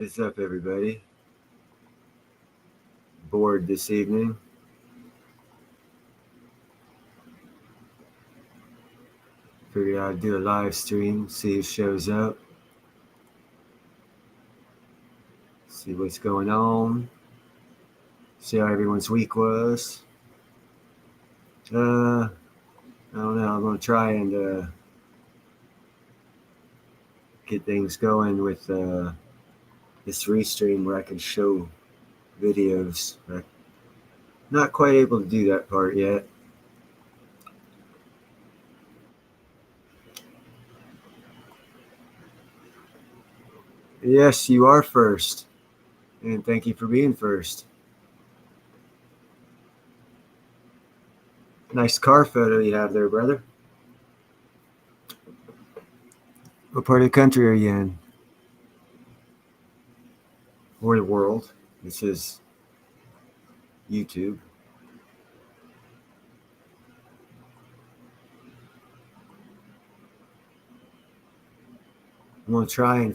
What's up, everybody? Bored this evening. Figured I'd do a live stream, see who shows up, see what's going on, see how everyone's week was. I don't know. I'm gonna try and get things going with this Restream where I can show videos. I'm not quite able to do that part yet. Yes, you are first, and thank you for being first. Nice car photo you have there, brother. What part of the country are you in? Or the world? This is YouTube. I'm going to try and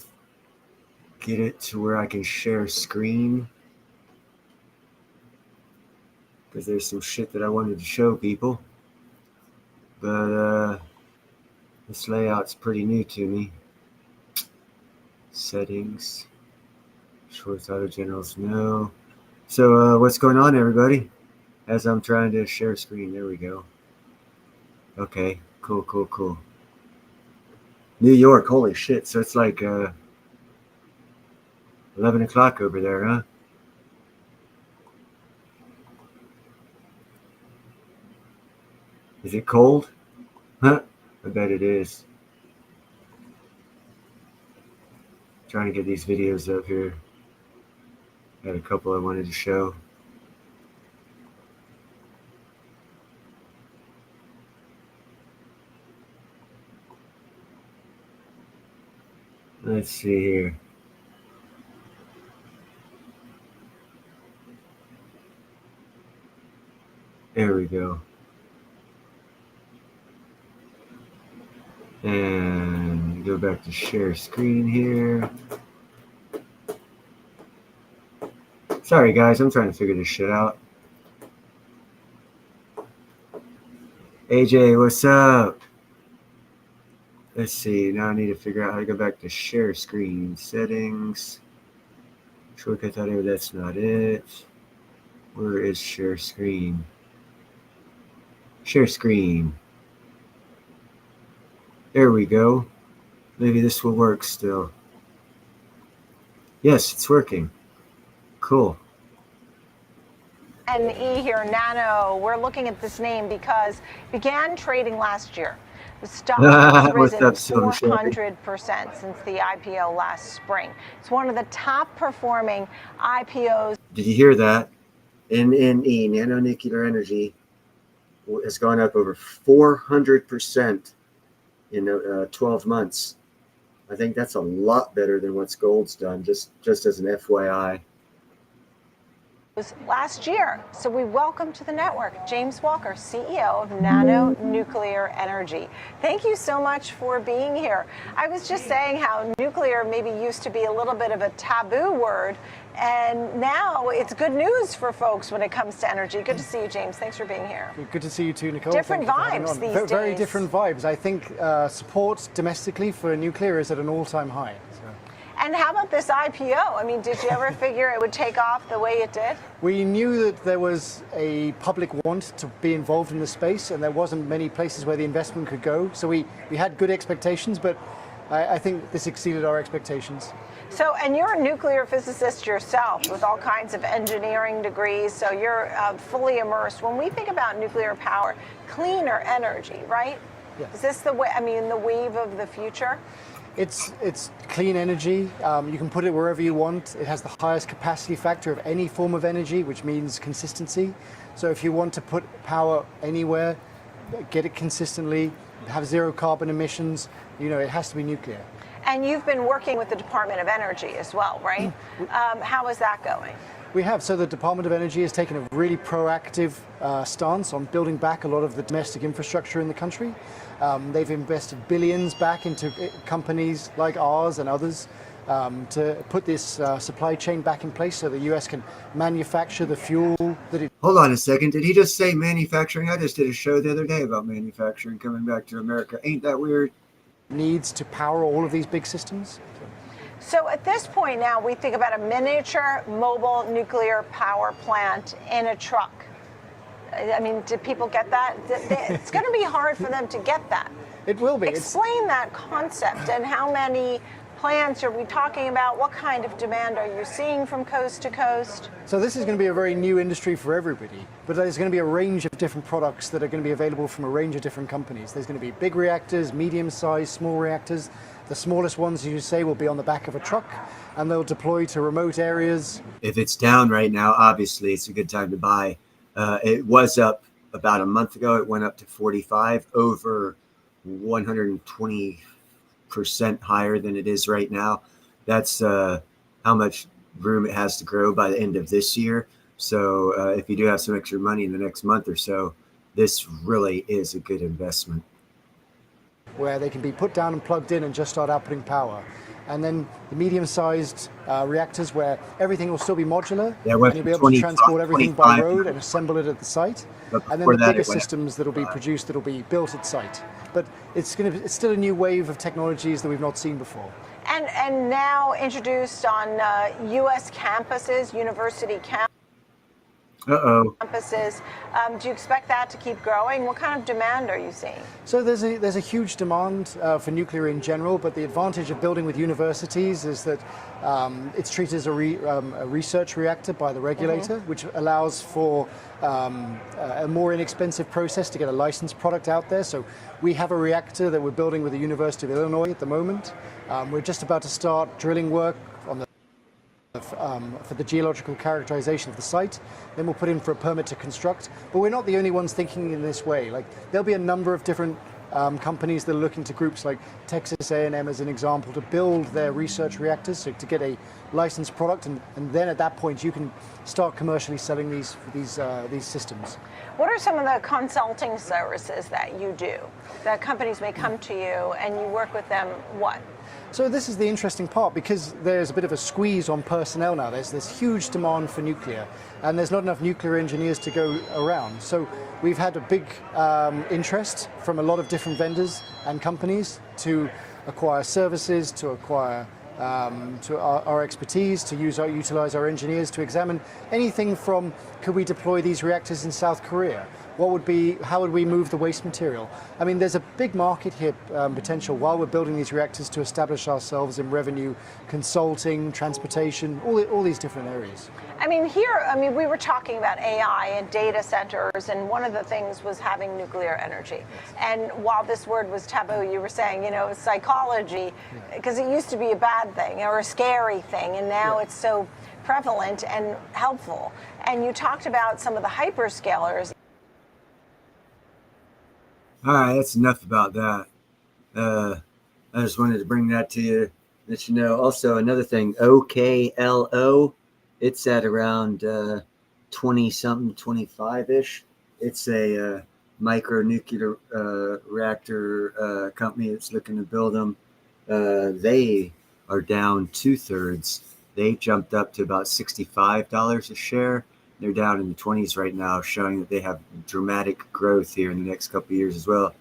get it to where I can share screen, because there's some shit that I wanted to show people, but this layout's pretty new to me. Settings, Schwartz Auto Generals, no. So what's going on, everybody? As I'm trying to share screen, there we go. Okay, cool. New York, holy shit, so it's like 11 o'clock over there, huh? Is it cold? Huh? I bet it is. Trying to get these videos up here. Got a couple I wanted to show. Let's see here. There we go. And go back to share screen here. Sorry guys, I'm trying to figure this shit out. AJ, what's up? Let's see, now I need to figure out how to go back to share screen. Settings. Shortcut audio, that's not it. Where is share screen? Share screen. There we go. Maybe this will work still. Yes, it's working. Cool. NE here, Nano. We're looking at this name because it began trading last year. The stock has risen 400% since the IPO last spring. It's one of the top performing IPOs. Did you hear that? NNE, Nano Nuclear Energy, has gone up over 400% in 12 months. I think that's a lot better than what gold's done, just as an FYI. Last year. So we welcome to the network James Walker, CEO of Nano Nuclear Energy. Thank you so much for being here. I was just saying how nuclear maybe used to be a little bit of a taboo word, and now it's good news for folks when it comes to energy. Good to see you, James. Thanks for being here. Good to see you too, Nicole. Different vibes these days. Very different vibes. I think support domestically for nuclear is at an all-time high. And how about this IPO? I mean, did you ever figure it would take off the way it did? We knew that there was a public want to be involved in the space, and there wasn't many places where the investment could go. So we had good expectations, but I think this exceeded our expectations. So, and you're a nuclear physicist yourself with all kinds of engineering degrees, so you're fully immersed. When we think about nuclear power, cleaner energy, right? Yes. Is this the way, I mean, the wave of the future? It's clean energy. You can put it wherever you want. It has the highest capacity factor of any form of energy, which means consistency. So if you want to put power anywhere, get it consistently, have zero carbon emissions, it has to be nuclear. And you've been working with the Department of Energy as well, right? How is that going? We have. So the Department of Energy has taken a really proactive stance on building back a lot of the domestic infrastructure in the country. They've invested billions back into companies like ours and others to put this supply chain back in place so the US can manufacture the fuel that it Hold on a second. Did he just say manufacturing? I just did a show the other day about manufacturing coming back to America. Ain't that weird? needs to power all of these big systems. So at this point now, we think about a miniature mobile nuclear power plant in a truck. I mean, did people get that? It's going to be hard for them to get that. It will be. Explain that concept and how many plants are we talking about? What kind of demand are you seeing from coast to coast? So this is going to be a very new industry for everybody, but there's going to be a range of different products that are going to be available from a range of different companies. There's going to be big reactors, medium-sized, small reactors. The smallest ones, as you say, will be on the back of a truck, and they'll deploy to remote areas. If it's down right now, obviously it's a good time to buy. It was up about a month ago. It went up to 45, over 120% higher than it is right now. That's how much room it has to grow by the end of this year. So if you do have some extra money in the next month or so, this really is a good investment. Where they can be put down and plugged in and just start outputting power. And then the medium-sized reactors where everything will still be modular, Yeah, and you'll be able to transport everything by road and assemble it at the site. And then the bigger systems that will be produced, that will be built at site. But it's still a new wave of technologies that we've not seen before. And now introduced on U.S. campuses, university campuses. Do you expect that to keep growing? What kind of demand are you seeing? So there's a huge demand for nuclear in general, but the advantage of building with universities is that it's treated as a research reactor by the regulator, which allows for a more inexpensive process to get a licensed product out there. So we have a reactor that we're building with the University of Illinois at the moment. We're just about to start drilling work on the for the geological characterization of the site. Then we'll put in for a permit to construct. But we're not the only ones thinking in this way. Like, there'll be a number of different companies that are looking to groups like Texas A&M as an example to build their research reactors, so to get a licensed product, and then at that point you can start commercially selling these systems. What are some of the consulting services that you do? That companies may come to you and you work with them, what? So this is the interesting part, because there's a bit of a squeeze on personnel now. There's this huge demand for nuclear, and there's not enough nuclear engineers to go around. So we've had a big interest from a lot of different vendors and companies to acquire services, to acquire our expertise, to utilize our engineers to examine anything from, could we deploy these reactors in South Korea? How would we move the waste material? I mean, there's a big market here, potential, while we're building these reactors, to establish ourselves in revenue, consulting, transportation, all these different areas. I mean, we were talking about AI and data centers, and one of the things was having nuclear energy. And while this word was taboo, you were saying, psychology, because it used to be a bad thing or a scary thing, and now it's so prevalent and helpful. And you talked about some of the hyperscalers. All right, that's enough about that. I just wanted to bring that to you, let you know. Also, another thing, OKLO, it's at around 20-something, 25-ish. It's a micro-nuclear reactor company that's looking to build them. They are down 2/3. They jumped up to about $65 a share. They're down in the 20s right now, showing that they have dramatic growth here in the next couple of years as well.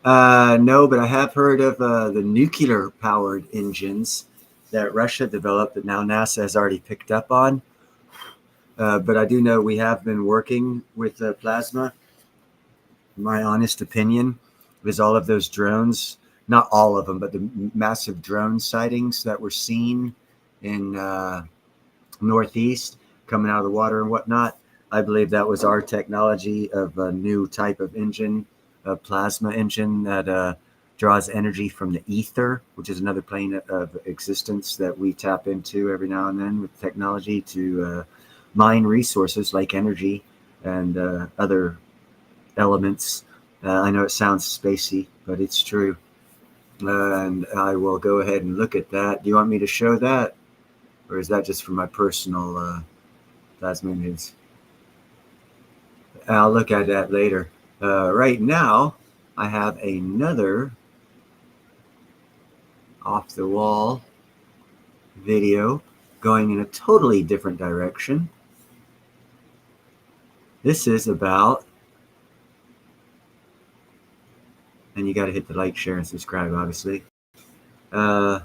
No, but I have heard of the nuclear-powered engines that Russia developed that now NASA has already picked up on. But I do know we have been working with plasma. My honest opinion is all of those drones, not all of them, but the massive drone sightings that were seen in Northeast coming out of the water and whatnot, I believe that was our technology of a new type of engine, a plasma engine that draws energy from the ether, which is another plane of existence that we tap into every now and then with technology to mine resources like energy and other elements. I know it sounds spacey, but it's true. And I will go ahead and look at that. Do you want me to show that? Or is that just for my personal plasma images? I'll look at that later. Right now, I have another off the wall video going in a totally different direction. This is about, and you got to hit the like, share, and subscribe, obviously. The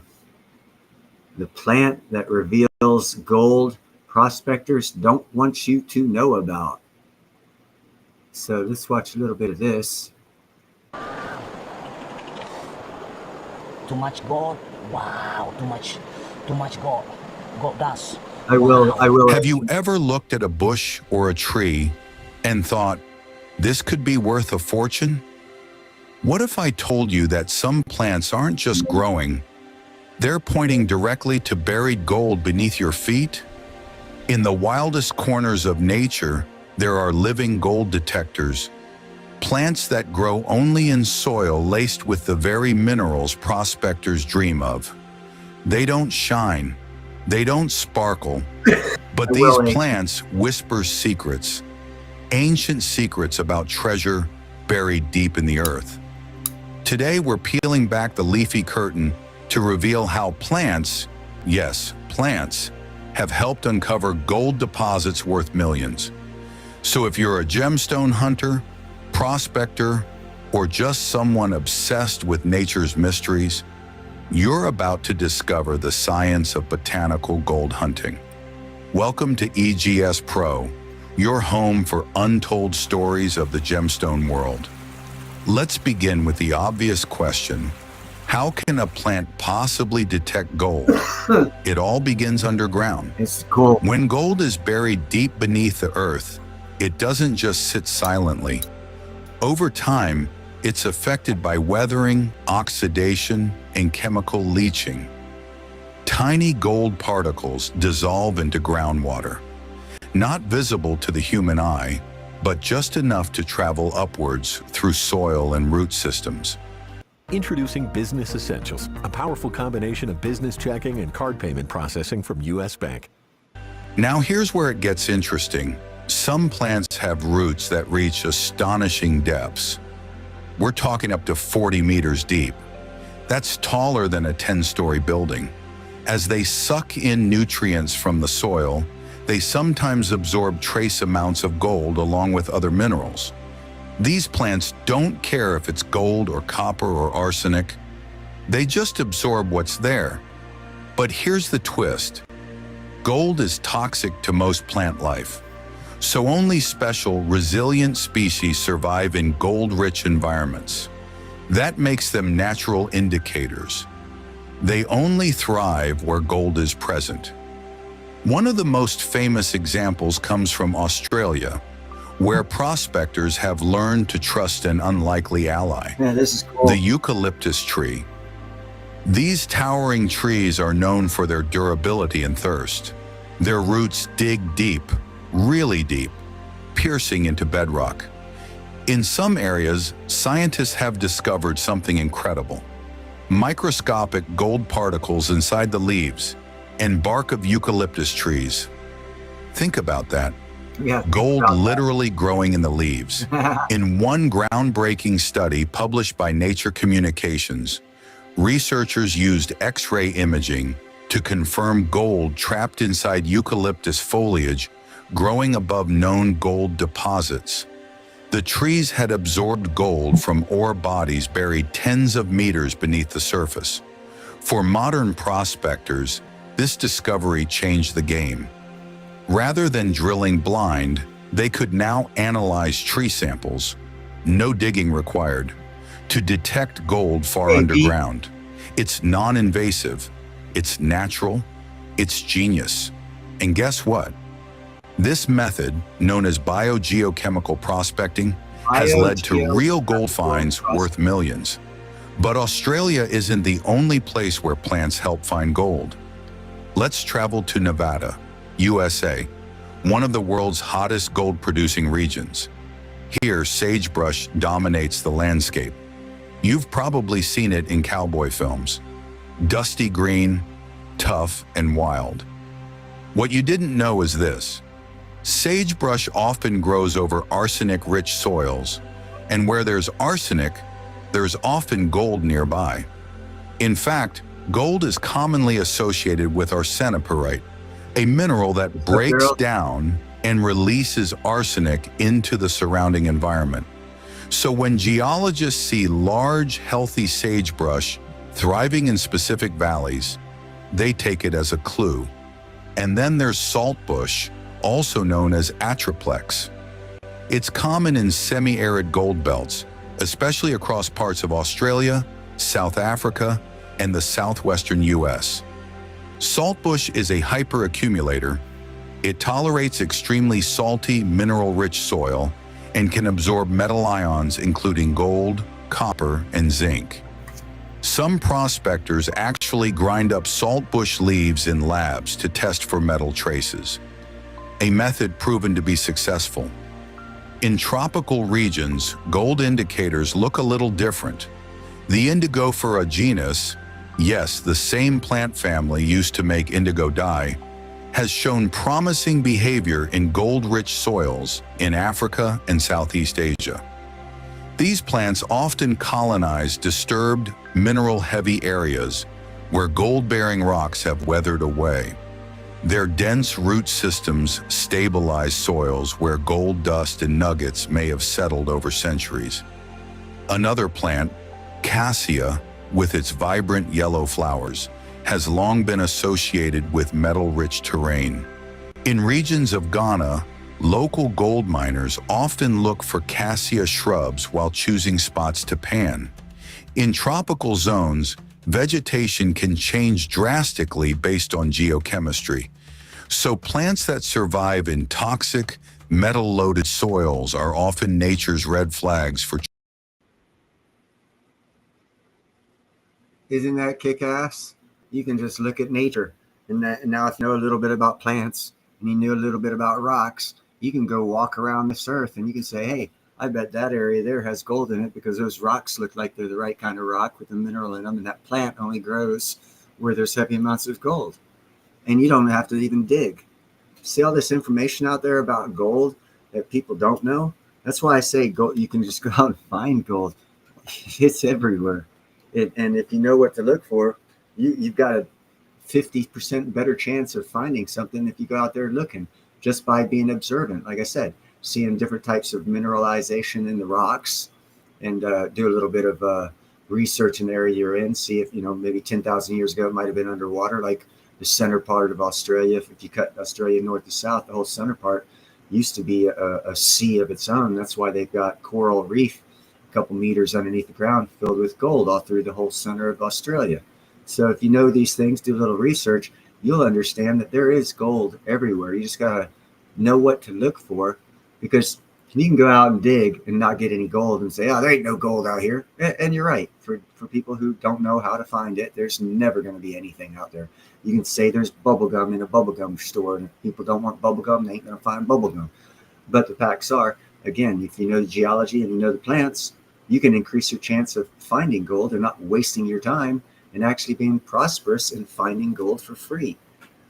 plant that reveals gold prospectors don't want you to know about. So let's watch a little bit of this. Too much gold. Wow, too much gold. Gold dust. I will. Have you ever looked at a bush or a tree and thought, this could be worth a fortune? What if I told you that some plants aren't just growing, they're pointing directly to buried gold beneath your feet? In the wildest corners of nature, there are living gold detectors, plants that grow only in soil laced with the very minerals prospectors dream of. They don't shine, they don't sparkle, but these plants whisper secrets, ancient secrets about treasure buried deep in the earth. Today, we're peeling back the leafy curtain to reveal how plants, yes, plants, have helped uncover gold deposits worth millions. So if you're a gemstone hunter, prospector, or just someone obsessed with nature's mysteries, you're about to discover the science of botanical gold hunting. Welcome to EGS Pro, your home for untold stories of the gemstone world. Let's begin with the obvious question. How can a plant possibly detect gold? It all begins underground. It's cool. When gold is buried deep beneath the earth, it doesn't just sit silently. Over time, it's affected by weathering, oxidation, and chemical leaching. Tiny gold particles dissolve into groundwater, not visible to the human eye, but just enough to travel upwards through soil and root systems. Introducing Business Essentials, a powerful combination of business checking and card payment processing from U.S. Bank. Now here's where it gets interesting. Some plants have roots that reach astonishing depths. We're talking up to 40 meters deep. That's taller than a 10-story building. As they suck in nutrients from the soil, they sometimes absorb trace amounts of gold along with other minerals. These plants don't care if it's gold or copper or arsenic. They just absorb what's there. But here's the twist. Gold is toxic to most plant life, so only special, resilient species survive in gold-rich environments. That makes them natural indicators. They only thrive where gold is present. One of the most famous examples comes from Australia, where prospectors have learned to trust an unlikely ally. Yeah, this is cool. The eucalyptus tree. These towering trees are known for their durability and thirst. Their roots dig deep, really deep, piercing into bedrock. In some areas, scientists have discovered something incredible. Microscopic gold particles inside the leaves and bark of eucalyptus trees. Think about that. Yeah, Gold literally growing in the leaves. In one groundbreaking study published by Nature Communications, researchers used X-ray imaging to confirm gold trapped inside eucalyptus foliage growing above known gold deposits. The trees had absorbed gold from ore bodies buried tens of meters beneath the surface. For modern prospectors, this discovery changed the game. Rather than drilling blind, they could now analyze tree samples, no digging required, to detect gold far underground. It's non-invasive, it's natural, it's genius. And guess what? This method, known as biogeochemical prospecting, has led to real gold finds worth millions. But Australia isn't the only place where plants help find gold. Let's travel to Nevada, USA, one of the world's hottest gold-producing regions. Here, sagebrush dominates the landscape. You've probably seen it in cowboy films. Dusty green, tough, and wild. What you didn't know is this. Sagebrush often grows over arsenic-rich soils, and where there's arsenic, there's often gold nearby. In fact, gold is commonly associated with arseniperite, a mineral that breaks down and releases arsenic into the surrounding environment. So when geologists see large, healthy sagebrush thriving in specific valleys, they take it as a clue. And then there's saltbush, also known as atriplex. It's common in semi-arid gold belts, especially across parts of Australia, South Africa, and the southwestern US. Saltbush is a hyperaccumulator. It tolerates extremely salty, mineral-rich soil and can absorb metal ions including gold, copper, and zinc. Some prospectors actually grind up saltbush leaves in labs to test for metal traces, a method proven to be successful. In tropical regions, gold indicators look a little different. The Indigofera genus, yes, the same plant family used to make indigo dye, has shown promising behavior in gold-rich soils in Africa and Southeast Asia. These plants often colonize disturbed, mineral-heavy areas where gold-bearing rocks have weathered away. Their dense root systems stabilize soils where gold dust and nuggets may have settled over centuries. Another plant, cassia, with its vibrant yellow flowers, has long been associated with metal-rich terrain. In regions of Ghana, local gold miners often look for cassia shrubs while choosing spots to pan. In tropical zones, vegetation can change drastically based on geochemistry. So plants that survive in toxic, metal-loaded soils are often nature's red flags for. Isn't that kick-ass? You can just look at nature. And now if you know a little bit about plants and you know a little bit about rocks, you can go walk around this earth and you can say, hey, I bet that area there has gold in it because those rocks look like they're the right kind of rock with a mineral in them, and that plant only grows where there's heavy amounts of gold. And you don't have to even dig. See all this information out there about gold that people don't know? That's why I say gold, you can just go out and find gold. It's everywhere. And if you know what to look for, you've got a 50% better chance of finding something if you go out there looking, just by being observant. Like I said, seeing different types of mineralization in the rocks, and do a little bit of research in the area you're in. See if, maybe 10,000 years ago, it might have been underwater, like the center part of Australia. If you cut Australia north to south, the whole center part used to be a sea of its own. That's why they've got coral reef a couple meters underneath the ground filled with gold all through the whole center of Australia. So if you know these things, do a little research, you'll understand that there is gold everywhere. You just got to know what to look for, because you can go out and dig and not get any gold and say, oh, there ain't no gold out here. And you're right. For people who don't know how to find it, there's never going to be anything out there. You can say there's bubblegum in a bubblegum store, and if people don't want bubblegum, they ain't going to find bubblegum. But the facts are, again, if you know the geology and you know the plants, you can increase your chance of finding gold and not wasting your time and actually being prosperous and finding gold for free.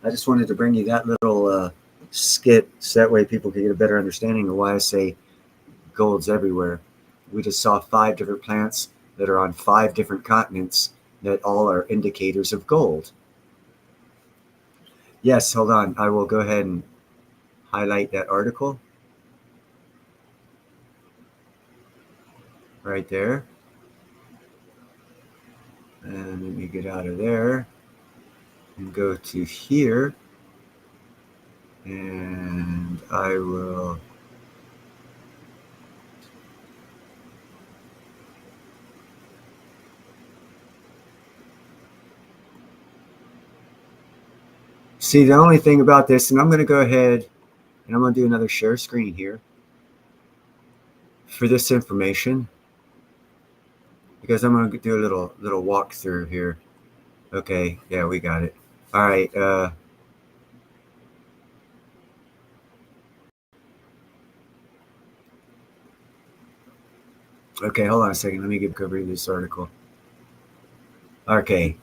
I just wanted to bring you that little skit so that way people can get a better understanding of why I say gold's everywhere. We just saw 5 different plants that are on 5 different continents that all are indicators of gold. Yes, hold on. I will go ahead and highlight that article right there. And let me get out of there and go to here. And I will see, the only thing about this, and I'm going to go ahead and I'm going to do another share screen here for this information, because I'm going to do a little walkthrough here. Okay, yeah, we got it. All right. Okay, hold on a second. Let me go read this article. Okay.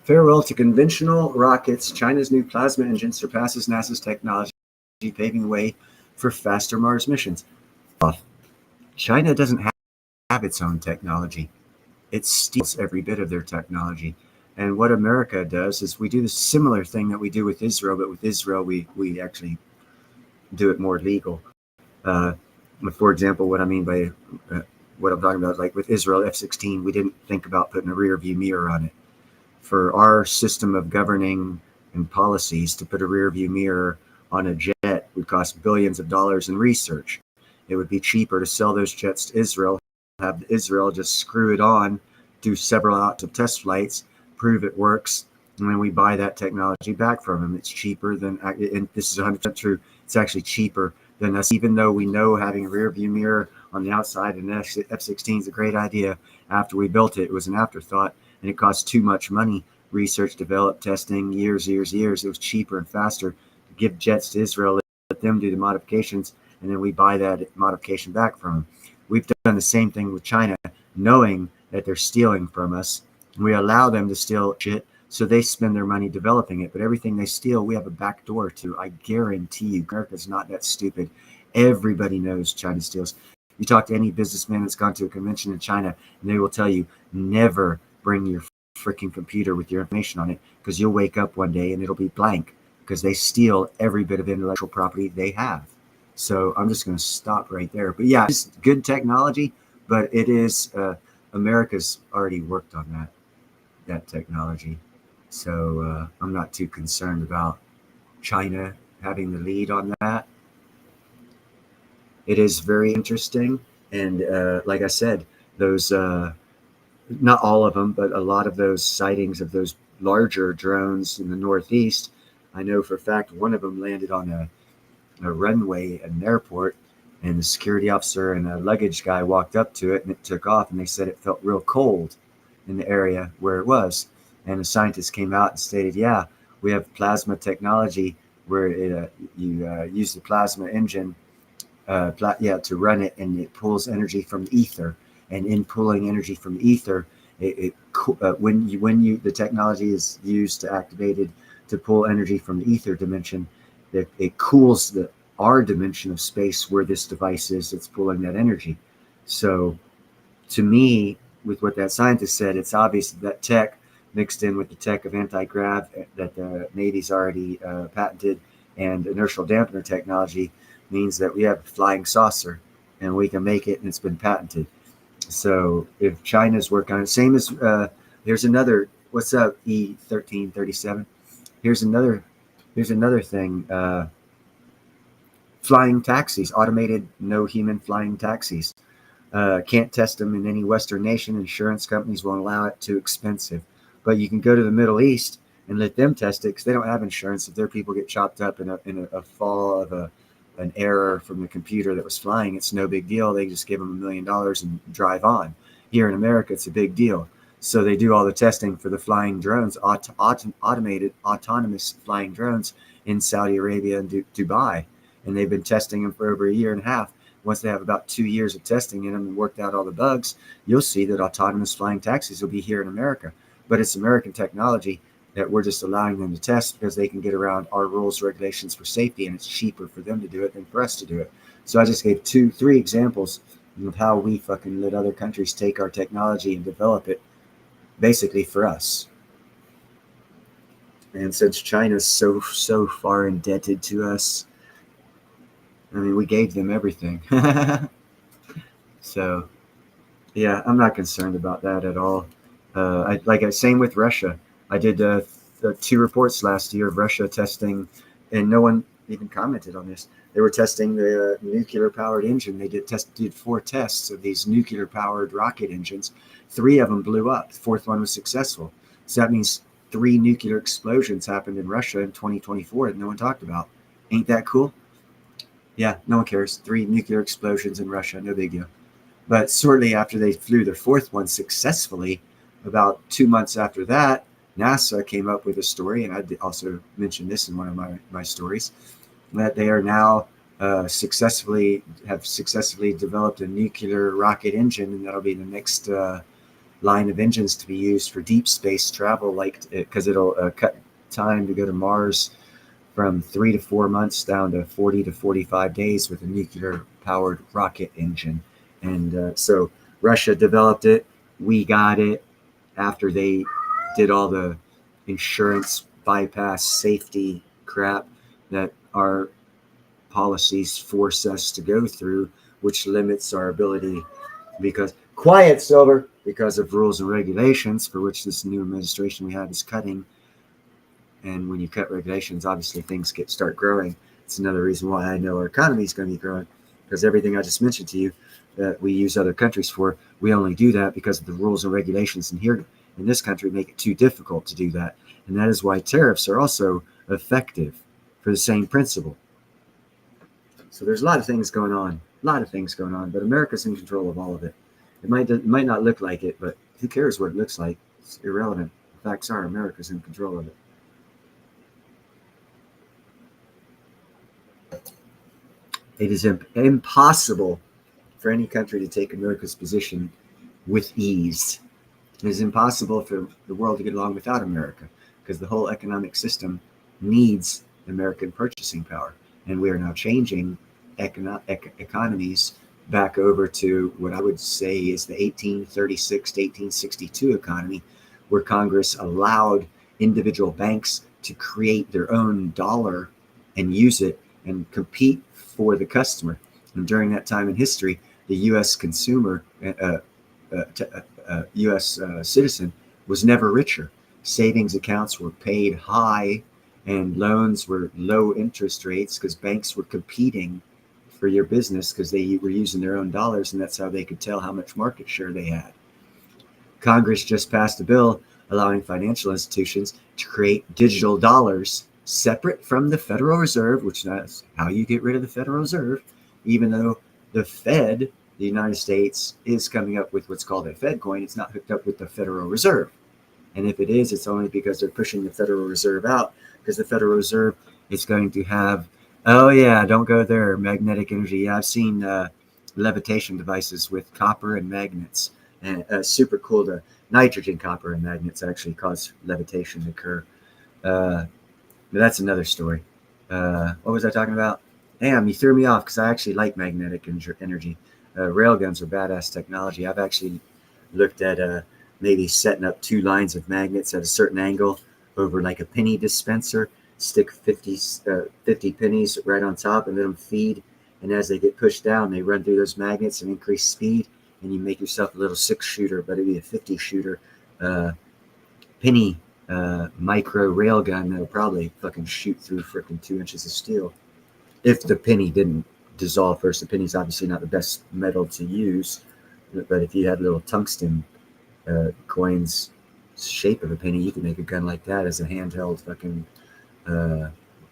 Farewell to conventional rockets. China's new plasma engine surpasses NASA's technology, paving the way for faster Mars missions. China doesn't have have its own technology. It steals every bit of their technology. And what America does is we do the similar thing that we do with Israel, but with Israel, we actually do it more legal. Uh, for example, what I mean by what I'm talking about, like with Israel F-16, we didn't think about putting a rear view mirror on it. For our system of governing and policies, to put a rear view mirror on a jet would cost billions of dollars in research. It would be cheaper to sell those jets to Israel, have Israel just screw it on, do several hours of test flights, prove it works, and then we buy that technology back from them. It's cheaper than, and this is 100% true, it's actually cheaper than us, even though we know having a rear view mirror on the outside of an F-16 is a great idea. After we built it, it was an afterthought, and it cost too much money. Research, developed, testing, years. It was cheaper and faster to give jets to Israel, let them do the modifications, and then we buy that modification back from them. We've done the same thing with China, knowing that they're stealing from us. We allow them to steal shit, so they spend their money developing it. But everything they steal, we have a back door to. I guarantee you, America's not that stupid. Everybody knows China steals. You talk to any businessman that's gone to a convention in China, and they will tell you, never bring your freaking computer with your information on it, because you'll wake up one day and it'll be blank, because they steal every bit of intellectual property they have. So I'm just going to stop right there. But yeah, it's good technology, but it is America's already worked on that technology. So I'm not too concerned about China having the lead on that. It is very interesting, and like I said, those not all of them, but a lot of those sightings of those larger drones in the Northeast, I know for a fact one of them landed on a runway at an airport, and the security officer and a luggage guy walked up to it, and it took off, and they said it felt real cold in the area where it was. And the scientists came out and stated, yeah, we have plasma technology where you use the plasma engine to run it, and it pulls energy from the ether. And in pulling energy from the ether, when the technology is used to activated to pull energy from the ether dimension, it cools our dimension of space where this device is that's pulling that energy. So to me, with what that scientist said, it's obvious that tech mixed in with the tech of anti-grav that the Navy's already patented, and inertial dampener technology means that we have a flying saucer, and we can make it, and it's been patented. So if China's working on it, same as here's another, what's up, E1337? Here's another thing. Flying taxis, automated, no human flying taxis. Can't test them in any Western nation. Insurance companies won't allow it, too expensive. But you can go to the Middle East and let them test it, because they don't have insurance. If their people get chopped up in a fall of an error from the computer that was flying, it's no big deal. They just give them $1 million and drive on. Here in America, it's a big deal. So they do all the testing for the flying drones, automated, autonomous flying drones in Saudi Arabia and Dubai. And they've been testing them for over 1.5 years. Once they have about 2 years of testing in them and worked out all the bugs, you'll see that autonomous flying taxis will be here in America. But it's American technology that we're just allowing them to test, because they can get around our rules, regulations for safety, and it's cheaper for them to do it than for us to do it. So I just gave 3 examples of how we fucking let other countries take our technology and develop it basically for us. And since China's so far indebted to us, I mean, we gave them everything. So yeah, I'm not concerned about that at all. Same with Russia. I did 2 reports last year of Russia testing, and no one even commented on this. They were testing the nuclear-powered engine. They did 4 tests of these nuclear-powered rocket engines. 3 of them blew up. The 4th one was successful. So that means 3 nuclear explosions happened in Russia in 2024 that no one talked about. Ain't that cool? Yeah, no one cares. 3 nuclear explosions in Russia, no big deal. But shortly after they flew their 4th one successfully, about 2 months after that, NASA came up with a story, and I also mentioned this in one of my stories, that they are now successfully developed a nuclear rocket engine, and that'll be the next line of engines to be used for deep space travel, because it'll cut time to go to Mars from 3 to 4 months down to 40 to 45 days with a nuclear powered rocket engine. And so Russia developed it. We got it after they did all the insurance bypass safety crap that our policies force us to go through, which limits our ability because quiet silver because of rules and regulations for which this new administration we have is cutting. And when you cut regulations, obviously things start growing. It's another reason why I know our economy is going to be growing, because everything I just mentioned to you that we use other countries for, we only do that because of the rules and regulations in here in this country make it too difficult to do that. And that is why tariffs are also effective for the same principle. So there's a lot of things going on, but America's in control of all of it. It might not look like it, but who cares what it looks like? It's irrelevant. The facts are America's in control of it. It is impossible for any country to take America's position with ease. It is impossible for the world to get along without America, because the whole economic system needs American purchasing power. And we are now changing economies back over to what I would say is the 1836 to 1862 economy, where Congress allowed individual banks to create their own dollar and use it and compete for the customer. And during that time in history, the U.S. consumer, U.S. citizen was never richer. Savings accounts were paid high and loans were low interest rates because banks were competing for your business because they were using their own dollars, and that's how they could tell how much market share they had. Congress just passed a bill allowing financial institutions to create digital dollars separate from the Federal Reserve, which is how you get rid of the Federal Reserve, even though the Fed, the United States, is coming up with what's called a Fed coin. It's not hooked up with the Federal Reserve. And if it is, it's only because they're pushing the Federal Reserve out, because the Federal Reserve is going to have, oh yeah, don't go there, magnetic energy. Yeah, I've seen levitation devices with copper and magnets, and super cool. The nitrogen, copper, and magnets actually cause levitation to occur. But that's another story. What was I talking about? Damn, you threw me off, because I actually like magnetic energy. Railguns are badass technology. I've actually looked at maybe setting up 2 lines of magnets at a certain angle over like a penny dispenser, stick 50 pennies right on top and let them feed. And as they get pushed down, they run through those magnets and increase speed. And you make yourself a little 6-shooter, but it'd be a 50-shooter penny micro railgun that'll probably fucking shoot through freaking 2 inches of steel. If the penny didn't dissolve first. The penny's obviously not the best metal to use, but if you had little tungsten coins shape of a penny, you could make a gun like that as a handheld fucking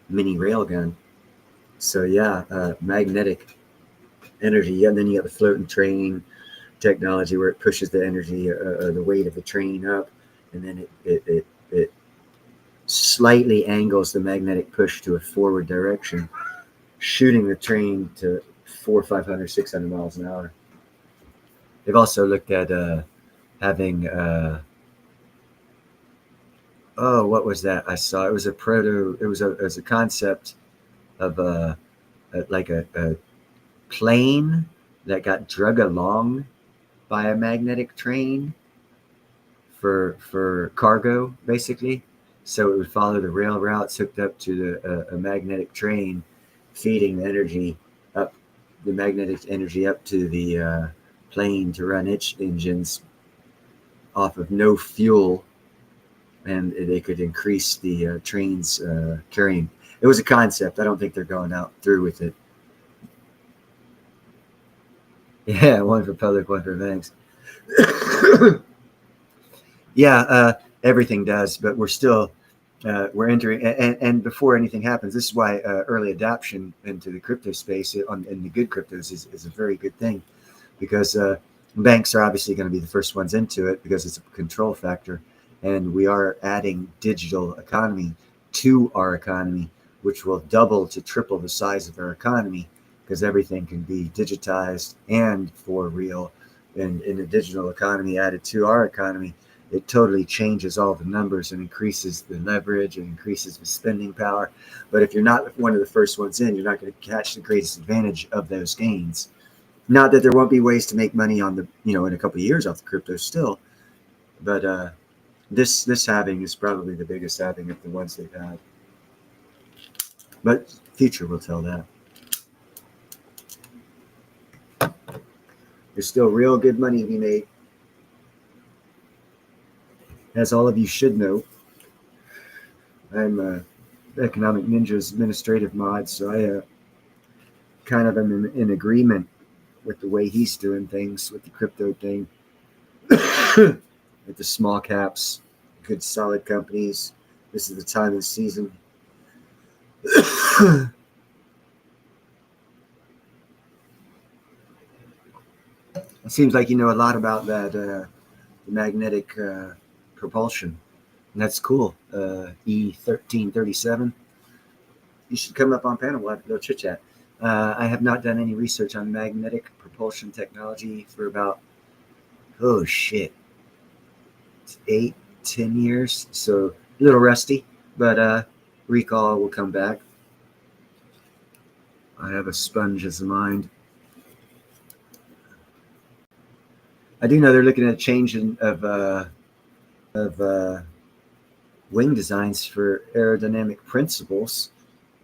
mini rail gun. So yeah, magnetic energy. And then you got the floating train technology where it pushes the energy, the weight of the train up, and then it slightly angles the magnetic push to a forward direction, shooting the train to 400, 500, 600 miles an hour. They've also looked at having what was that I saw? It was a concept of a plane that got drug along by a magnetic train for cargo, basically. So it would follow the rail routes hooked up to a magnetic train, feeding the magnetic energy up to the plane to run its engines off of no fuel, and they could increase the train's carrying. It was a concept. I don't think they're going out through with it. Yeah, one for public, one for banks. Yeah, everything does, but we're still we're entering, and before anything happens, this is why early adoption into the crypto space in the good cryptos is a very good thing, because banks are obviously going to be the first ones into it because it's a control factor, and we are adding digital economy to our economy, which will double to triple the size of our economy, because everything can be digitized and for real. And in the digital economy added to our economy, it totally changes all the numbers and increases the leverage and increases the spending power. But if you're not one of the first ones in, you're not going to catch the greatest advantage of those gains. Not that there won't be ways to make money on the, in a couple of years off the crypto still, but this halving is probably the biggest halving of the ones they've had. But future will tell that. There's still real good money to be made. As all of you should know, I'm Economic Ninja's administrative mod, so I kind of am in agreement with the way he's doing things with the crypto thing. With the small caps, good solid companies. This is the time of the season. It seems like you know a lot about that magnetic propulsion. And that's cool. E1337. You should come up on panel. We'll have to go chit chat. I have not done any research on magnetic propulsion technology for about, oh shit, 8-10 years. So a little rusty, but recall will come back. I have a sponge as a mind. I do know they're looking at changing of wing designs for aerodynamic principles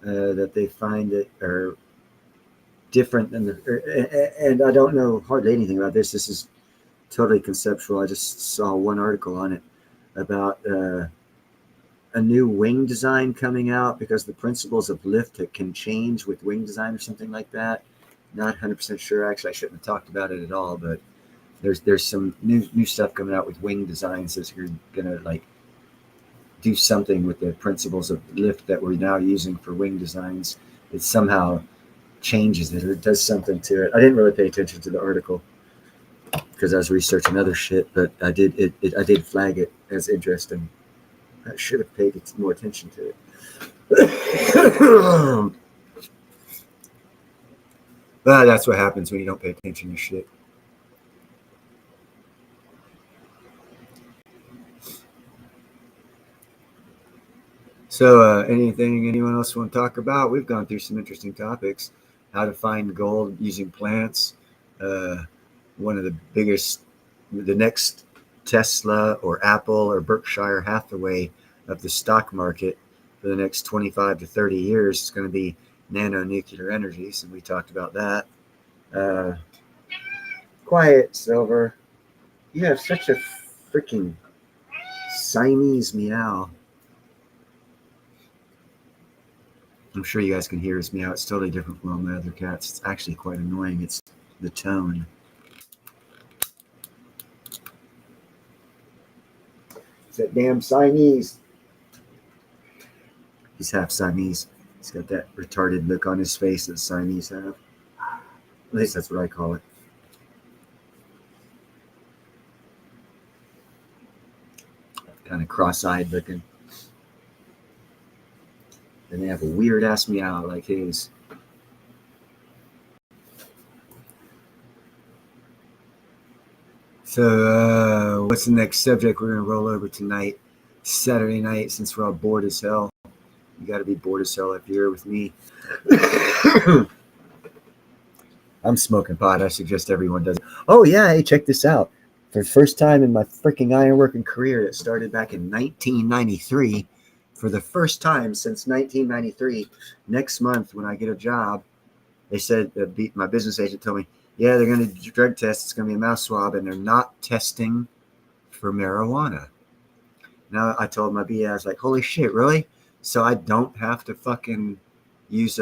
that they find that are different than and I don't know hardly anything about this. This is totally conceptual. I just saw one article on it about a new wing design coming out because the principles of lift can change with wing design or something like that. Not 100% sure. Actually, I shouldn't have talked about it at all, but there's some new stuff coming out with wing designs that are gonna like do something with the principles of lift that we're now using for wing designs. It somehow changes it or it does something to it. I didn't really pay attention to the article because I was researching other shit, but I did flag it as interesting. I should have paid more attention to it. But that's what happens when you don't pay attention to shit. So anything anyone else want to talk about? We've gone through some interesting topics. How to find gold using plants. One of the biggest, the next Tesla or Apple or Berkshire Hathaway of the stock market for the next 25 to 30 years is going to be nano-nuclear energies, and we talked about that. Quiet, Silver. You have such a freaking Siamese meow. I'm sure you guys can hear his meow. It's totally different from all my other cats. It's actually quite annoying. It's the tone. It's that damn Siamese. He's half Siamese. He's got that retarded look on his face that Siamese have. At least that's what I call it. Kind of cross-eyed looking. And they have a weird ass meow like his. So what's the next subject we're gonna roll over tonight? Saturday night, since we're all bored as hell. You gotta be bored as hell if you're here with me. I'm smoking pot. I suggest everyone does it. Oh yeah, hey, check this out. For the first time in my freaking ironworking career, it started back in 1993. For the first time since 1993, next month when I get a job, they said, my business agent told me, yeah, they're going to drug test. It's going to be a mouth swab, and they're not testing for marijuana. Now I told my BA, I was like, holy shit, really? So I don't have to fucking use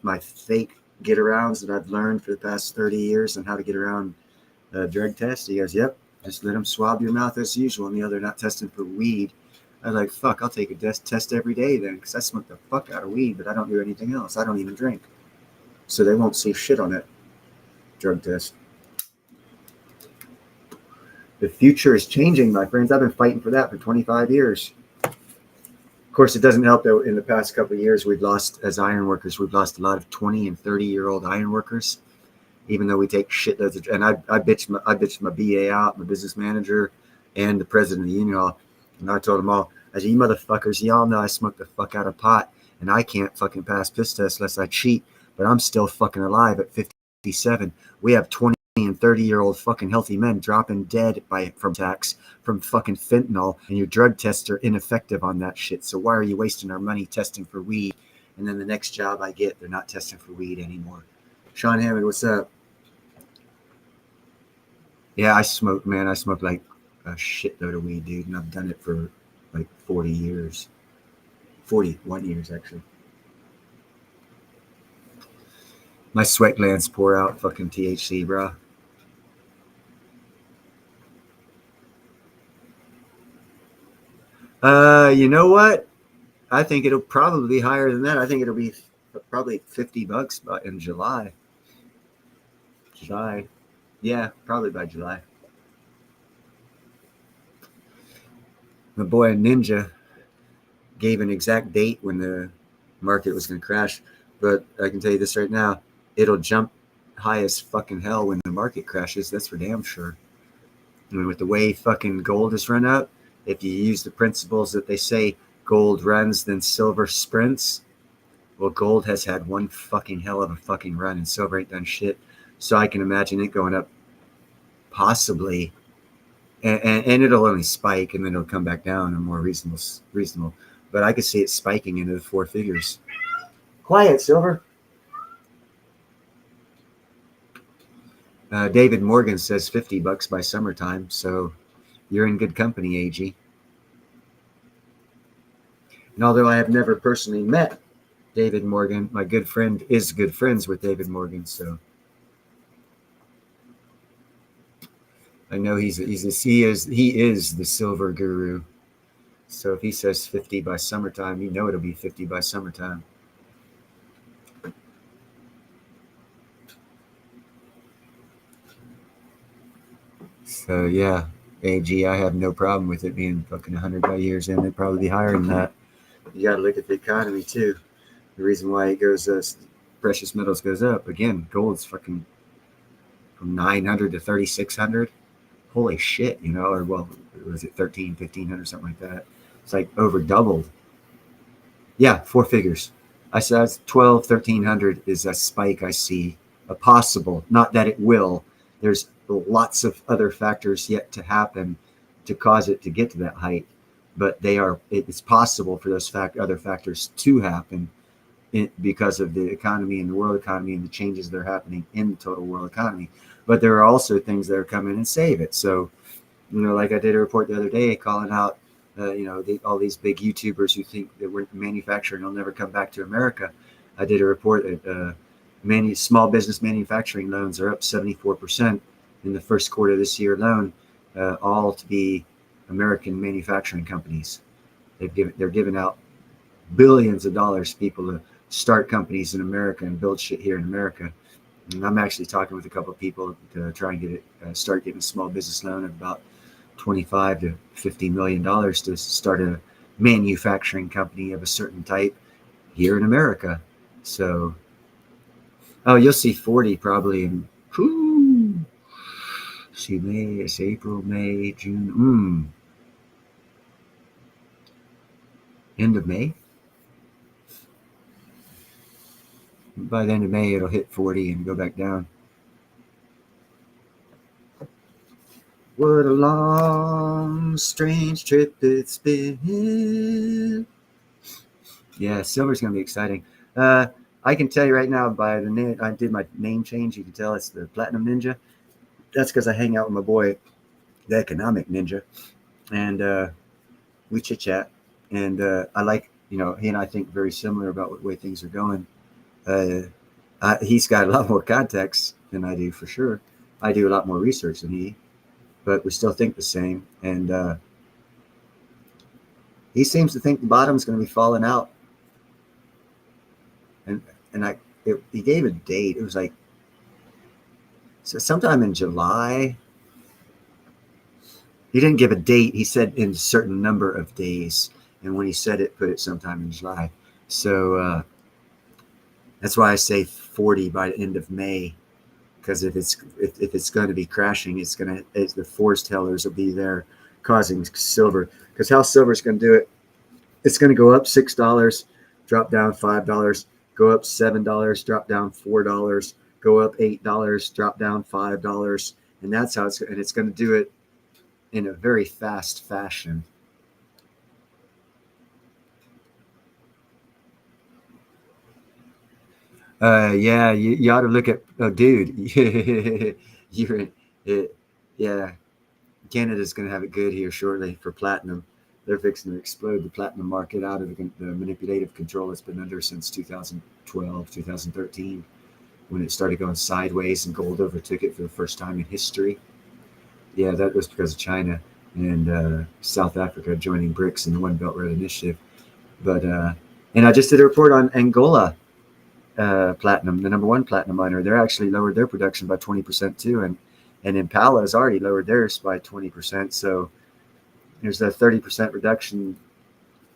my fake get-arounds that I've learned for the past 30 years on how to get around drug tests? He goes, yep, just let them swab your mouth as usual. And they're not testing for weed. I was like, fuck, I'll take a test every day then, because I smoke the fuck out of weed, but I don't do anything else. I don't even drink. So they won't see shit on that drug test. The future is changing, my friends. I've been fighting for that for 25 years. Of course, it doesn't help that in the past couple of years, we've lost, as iron workers, we've lost a lot of 20 and 30-year-old iron workers, even though we take shitloads of, and I bitched my BA out, my business manager, and the president of the union. And I told them all, I said, you motherfuckers, y'all know I smoke the fuck out of pot, and I can't fucking pass piss tests unless I cheat, but I'm still fucking alive at 50. 57. We have 20 and 30-year-old fucking healthy men dropping dead from attacks from fucking fentanyl, and your drug tests are ineffective on that shit. So why are you wasting our money testing for weed? And then the next job I get, they're not testing for weed anymore. Sean Hammond, what's up? Yeah, I smoke, man. I smoke like a shitload of weed, dude, and I've done it for like 40 years. 41 years, actually. My sweat glands pour out fucking THC, bro. You know what? I think it'll probably be higher than that. I think it'll be probably $50 in July. July. Yeah, probably by July. My boy Ninja gave an exact date when the market was going to crash, but I can tell you this right now, it'll jump high as fucking hell when the market crashes. That's for damn sure. I mean, with the way fucking gold has run up, if you use the principles that they say gold runs, then silver sprints, well, gold has had one fucking hell of a fucking run, and silver ain't done shit. So I can imagine it going up possibly, and it'll only spike, and then it'll come back down and more reasonable. But I could see it spiking into the four figures. Quiet, Silver. David Morgan says $50 by summertime, so you're in good company, AG. And although I have never personally met David Morgan, my good friend is good friends with David Morgan, so I know he is the silver guru. So if he says 50 by summertime, you know it'll be 50 by summertime. So yeah, AG, I have no problem with it being fucking 100 by years in. It'd probably be higher than that. You got to look at the economy too. The reason why it goes, precious metals goes up again. Gold's fucking from 900 to 3,600. Holy shit, you know, or well, was it 13, 1,500, something like that? It's like over doubled. Yeah, four figures. I said 12, 1,300 is a spike I see, a possible, not that it will. There's lots of other factors yet to happen to cause it to get to that height, but it's possible for those other factors to happen because of the economy and the world economy and the changes that are happening in the total world economy. But there are also things that are coming and save it. So, you know, like I did a report the other day calling out, all these big YouTubers who think that we're manufacturing will never come back to America. I did a report that small business manufacturing loans are up 74% in the first quarter of this year alone, all to be American manufacturing companies. They're giving out billions of dollars to people to start companies in America and build shit here in America. And I'm actually talking with a couple of people to try and get it, start getting a small business loan of about $25 to $50 million to start a manufacturing company of a certain type here in America. So, you'll see 40 probably in May, it's April, May, June. End of May. By the end of May, it'll hit 40 and go back down. What a long, strange trip it's been. Yeah, silver's going to be exciting. I can tell you right now by the name, I did my name change. You can tell it's the Platinum Ninja. That's because I hang out with my boy, the Economic Ninja. And we chit chat. And I like, he and I think very similar about the way things are going. He's got a lot more contacts than I do, for sure. I do a lot more research than he, but we still think the same. And he seems to think the bottom's going to be falling out. And he gave a date. It was like sometime in July. He didn't give a date. He said in a certain number of days. And when he said it, put it sometime in July. So that's why I say 40 by the end of May, because if it's going to be crashing, the force tellers will be there causing silver. Because how silver is going to do it, it's going to go up $6, drop down $5, go up $7, drop down $4, go up $8, drop down $5, and that's how it's going to do it in a very fast fashion. Yeah, you ought to look at, oh, dude, you're, it, yeah, Canada's going to have it good here shortly for platinum. They're fixing to explode the platinum market out of the manipulative control it's been under since 2012, 2013, when it started going sideways and gold overtook it for the first time in history. Yeah, that was because of China and South Africa joining BRICS and the One Belt Road Initiative. But and I just did a report on Angola platinum, the number one platinum miner. They're actually lowered their production by 20% too, and Impala has already lowered theirs by 20%. So there's a 30% reduction.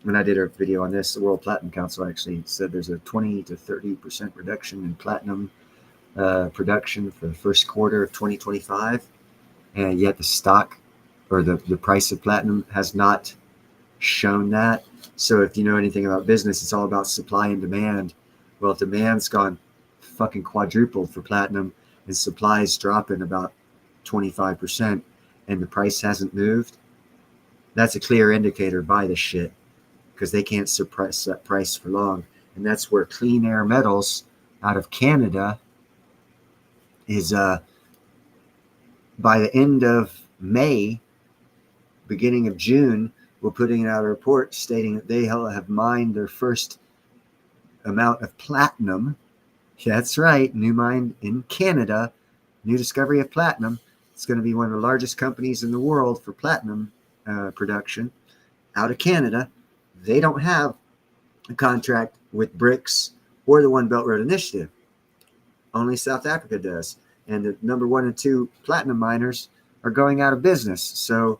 When I did a video on this, the World Platinum Council actually said there's a 20 to 30% reduction in platinum production for the first quarter of 2025, and yet the stock or the price of platinum has not shown that. So if you know anything about business, it's all about supply and demand. Well, demand's gone fucking quadrupled for platinum, and supply's dropping about 25%, and the price hasn't moved. That's a clear indicator. Buy the shit, because they can't suppress that price for long. And that's where Clean Air Metals out of Canada is by the end of May, beginning of June, we're putting out a report stating that they have mined their first amount of platinum. That's right, new mine in Canada, new discovery of platinum. It's going to be one of the largest companies in the world for platinum production out of Canada. They don't have a contract with BRICS or the One Belt Road Initiative. Only South Africa does. And the number 1 and 2 platinum miners are going out of business. So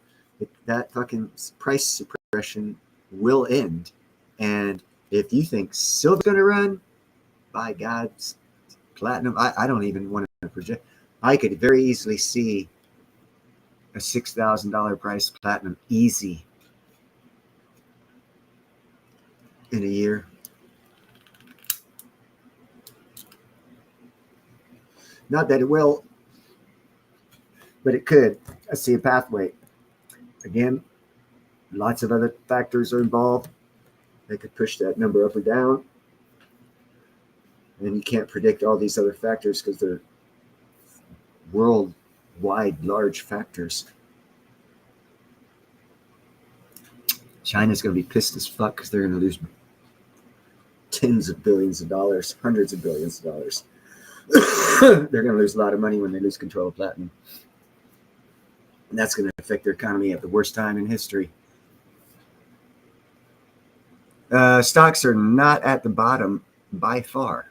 that fucking price suppression will end. And if you think silver's going to run, by God, platinum, I don't even want to project. I could very easily see a $6,000 price platinum easy in a year. Not that it will, but it could. I see a pathway. Again, lots of other factors are involved. They could push that number up or down. And you can't predict all these other factors because they're worldwide large factors. China's going to be pissed as fuck because they're going to lose tens of billions of dollars, hundreds of billions of dollars. They're going to lose a lot of money when they lose control of platinum. And that's going to affect their economy at the worst time in history. Stocks are not at the bottom by far.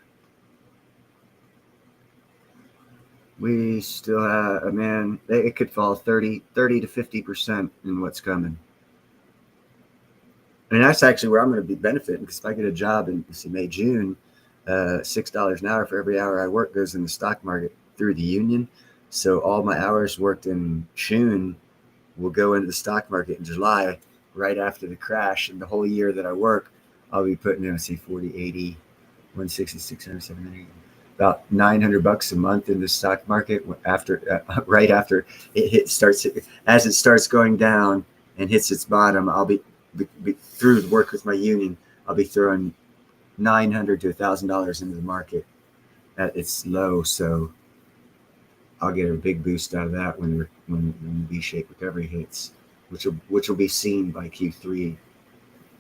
We still have, it could fall 30 to 50% in what's coming. And that's actually where I'm going to be benefiting, because if I get a job in May, June, $6 an hour for every hour I work goes in the stock market through the union. So all my hours worked in June will go into the stock market in July, right after the crash. And the whole year that I work, I'll be putting in, 40, 80, 160, 600, 700, about $900 a month in the stock market after, right after it starts going down and hits its bottom. I'll be through the work with my union. I'll be throwing $900 to $1,000 into the market at its low. So I'll get a big boost out of that when the V-shaped recovery hits, which will be seen by Q3,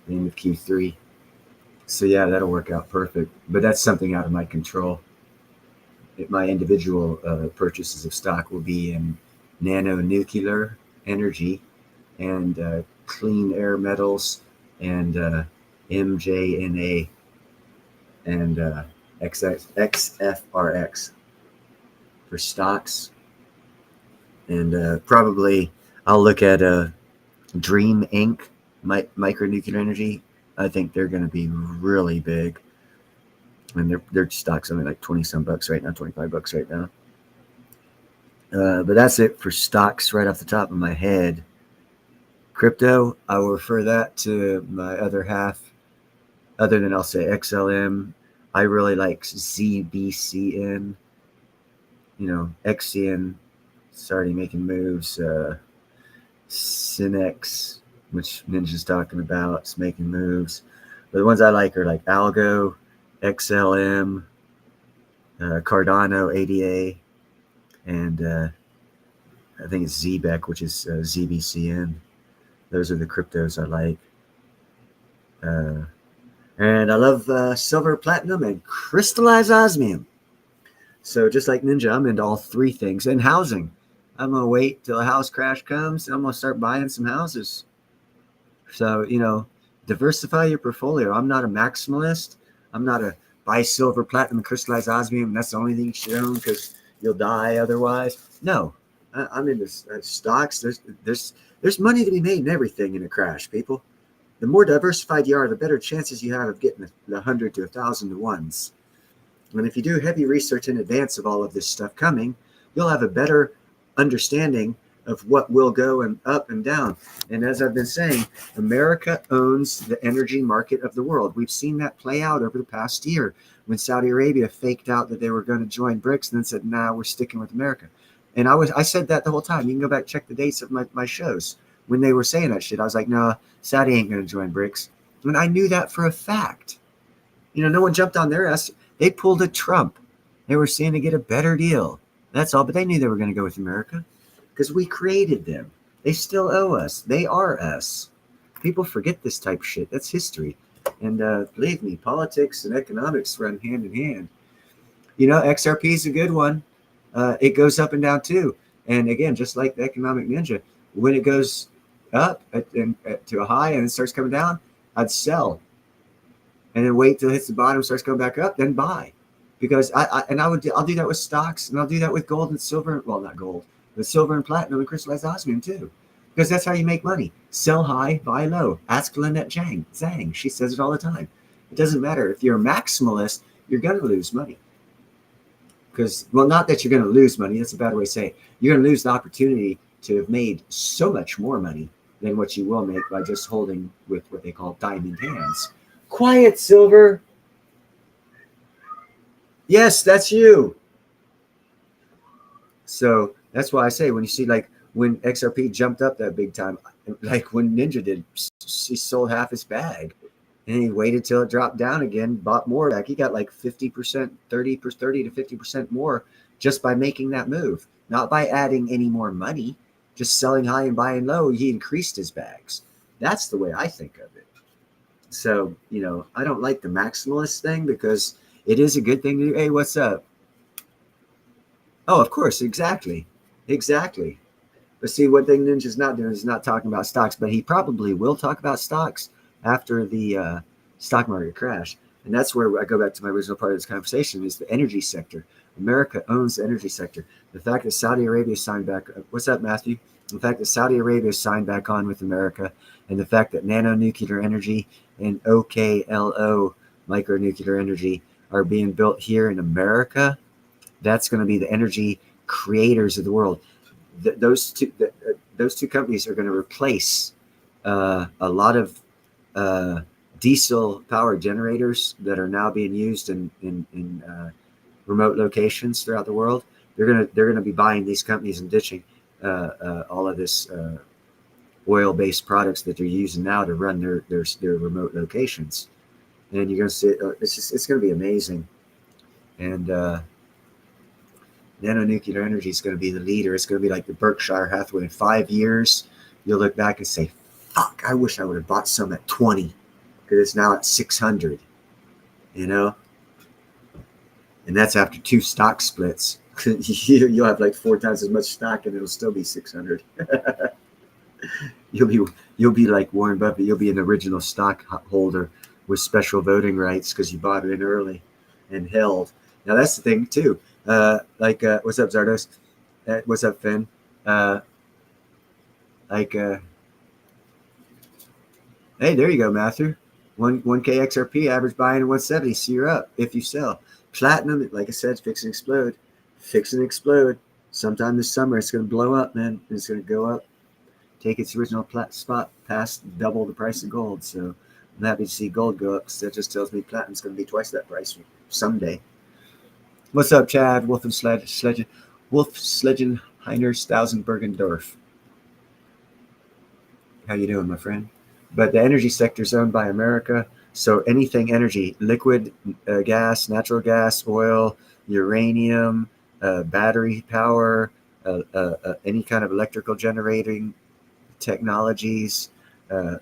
the end of Q3. So yeah, that'll work out perfect. But that's something out of my control. My individual purchases of stock will be in Nano Nuclear Energy and Clean Air Metals and MJNA and XFRX for stocks. And probably I'll look at Dream Inc. Micronuclear Energy. I think they're going to be really big. And their stock's only like 20 some bucks right now, $25 right now. But that's it for stocks right off the top of my head. Crypto, I will refer that to my other half. Other than I'll say XLM. I really like ZBCN. Exian starting making moves. Cinex, which Ninja's talking about, is making moves. But the ones I like are like Algo, XLM, Cardano, ADA, and I think it's ZBEC, which is ZBCN. Those are the cryptos I like. And I love silver, platinum, and crystallized osmium. So just like Ninja, I'm into all three things. And housing. I'm going to wait till a house crash comes, and I'm going to start buying some houses. So, diversify your portfolio. I'm not a maximalist. I'm not a buy silver, platinum, and crystallized osmium. And that's the only thing you should own because you'll die otherwise. No, I'm into stocks. There's money to be made in everything in a crash, people. The more diversified you are, the better chances you have of getting the 100 to 1,000 to ones. And if you do heavy research in advance of all of this stuff coming, you'll have a better understanding of what will go and up and down. And as I've been saying, America owns the energy market of the world. We've seen that play out over the past year when Saudi Arabia faked out that they were going to join BRICS and then said, nah, we're sticking with America. And I said that the whole time. You can go back and check the dates of my shows. When they were saying that shit, I was like, no, Saudi ain't going to join BRICS. And I knew that for a fact. No one jumped on their ass. They pulled a Trump. They were saying to get a better deal. That's all. But they knew they were going to go with America because we created them. They still owe us. They are us. People forget this type of shit. That's history. And believe me, politics and economics run hand in hand. XRP is a good one. It goes up and down too. And again, just like the economic ninja, when it goes up to a high and it starts coming down, I'd sell. And then wait till it hits the bottom, starts going back up, then buy. Because I'll do that with stocks, and I'll do that with gold and silver. Well, not gold, but silver and platinum and crystallized osmium too. Because that's how you make money. Sell high, buy low. Ask Lynette Zhang. She says it all the time. It doesn't matter. If you're a maximalist, you're going to lose money. Because, well, not that you're going to lose money. That's a bad way to say it. You're going to lose the opportunity to have made so much more money than what you will make by just holding with what they call diamond hands. Quiet, Silver. Yes, that's you. So that's why I say when you see like when XRP jumped up that big time, like when Ninja did, he sold half his bag and he waited till it dropped down again, bought more back. He got like 50%, 30 to 50% more just by making that move, not by adding any more money, just selling high and buying low. He increased his bags. That's the way I think of it. So, I don't like the maximalist thing because it is a good thing to do. Hey, what's up? Oh, of course. Exactly. But see, one thing Ninja's not doing is not talking about stocks, but he probably will talk about stocks after the stock market crash. And that's where I go back to my original part of this conversation is the energy sector. America owns the energy sector. The fact that Saudi Arabia signed back, what's up, Matthew? The fact that Saudi Arabia signed back on with America and the fact that nano-nuclear energy and OKLO micronuclear energy are being built here in America, that's going to be the energy creators of the world. Those two companies are going to replace a lot of diesel power generators that are now being used in remote locations throughout the world. They're going to be buying these companies and ditching all of this oil-based products that they're using now to run their remote locations. And you're going to see it's going to be amazing. And nano-nuclear energy is going to be the leader. It's going to be like the Berkshire Hathaway. In 5 years, you'll look back and say, fuck, I wish I would have bought some at 20 because it's now at 600, And that's after 2 stock splits. You'll have like 4 times as much stock and it'll still be 600. You'll be like Warren Buffett. You'll be an original stockholder with special voting rights because you bought it in early and held. Now that's the thing too. What's up, Zardos? What's up, Finn? Hey, there you go, Matthew. 1K XRP average buying at 170. So you're up if you sell. Platinum, like I said, it's fixing to explode. Sometime this summer, it's going to blow up, man. It's going to go up, take its original spot, past double the price of gold. So I'm happy to see gold go up. So that just tells me platinum's going to be twice that price someday. What's up, Chad? Wolf and Sledge. Wolf Slegenheiner Stausenbergendorf. How you doing, my friend? But the energy sector is owned by America. So anything energy, liquid gas, natural gas, oil, uranium, battery power, any kind of electrical generating technologies,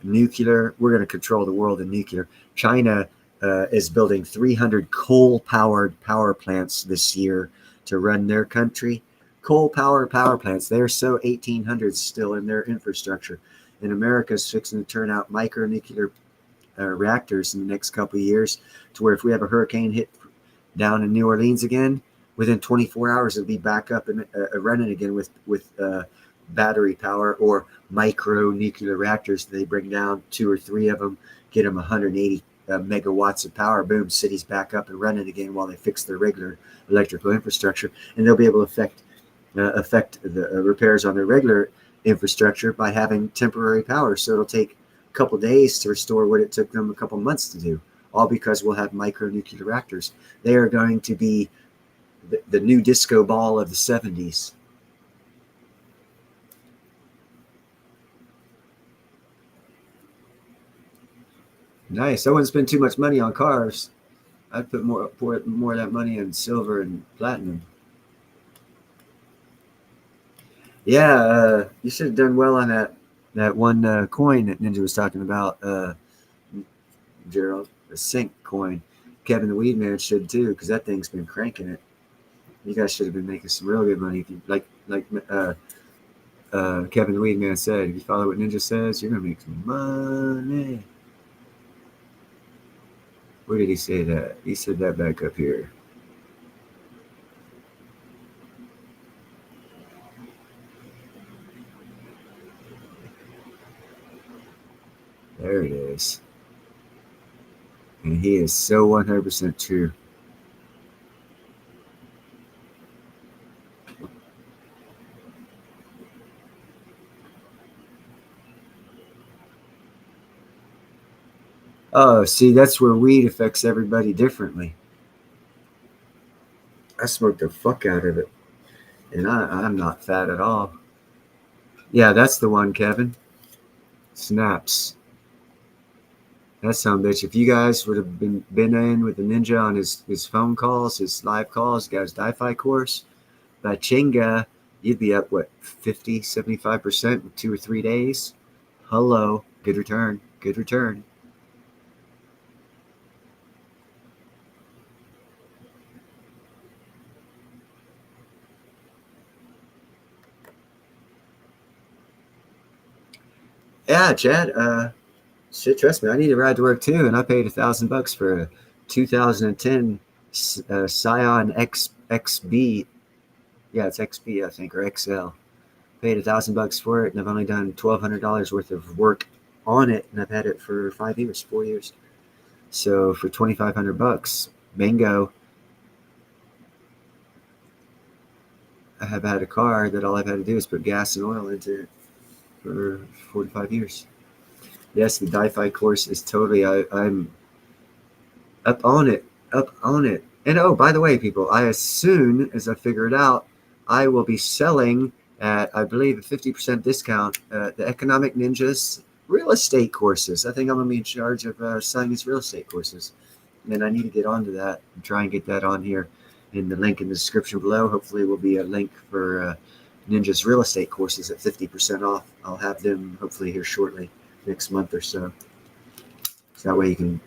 nuclear. We're going to control the world in nuclear. China is building 300 coal-powered power plants this year to run their country. Coal-powered power plants. They're so 1800s still in their infrastructure. And America's fixing to turn out micro-nuclear reactors in the next couple of years to where if we have a hurricane hit down in New Orleans again, within 24 hours it'll be back up and running again with battery power or micro nuclear reactors. They bring down 2 or 3 of them, get them 180 megawatts of power. Boom, city's back up and running again while they fix their regular electrical infrastructure, and they'll be able to affect the repairs on their regular infrastructure by having temporary power. So it'll take a couple days to restore what it took them a couple months to do, all because we'll have micro nuclear reactors. They are going to be the new disco ball of the 70s. Nice. I wouldn't spend too much money on cars. I'd put more of that money in silver and platinum. Yeah, you should have done well on that one coin that Ninja was talking about, Gerald, the Sync coin. Kevin the Weed Man should too, because that thing's been cranking it. You guys should have been making some real good money if you like Kevin the Weed Man said. If you follow what Ninja says, you're gonna make some money. Where did he say that? He said that back up here. There it is. And he is so 100% true. Oh, see, that's where weed affects everybody differently. I smoke the fuck out of it. And I'm not fat at all. Yeah, that's the one, Kevin. Snaps. That son of a bitch. If you guys would have been in with the Ninja on his phone calls, his live calls, got his Di-Fi course, by Chinga, you'd be up, what, 50, 75% in 2 or 3 days? Hello. Good return. Good return. Yeah, Chad. Shit, trust me, I need a ride to work too, and I paid $1,000 for a 2010 Scion XB. Yeah, it's XB, I think, or XL. Paid $1,000 for it, and I've only done $1,200 worth of work on it, and I've had it for 4 years. So for $2,500, bingo. I have had a car that all I've had to do is put gas and oil into it for 4 to 5 years. Yes, the Di-Fi course is totally, I'm up on it. And oh, by the way, people, as soon as I figure it out, I will be selling at, I believe, a 50% discount, the Economic Ninjas real estate courses. I think I'm going to be in charge of selling these real estate courses. And I need to get onto that and try and get that on here in the link in the description below. Hopefully will be a link for Ninja's real estate courses at 50% off. I'll have them hopefully here shortly, next month or so. So that way you can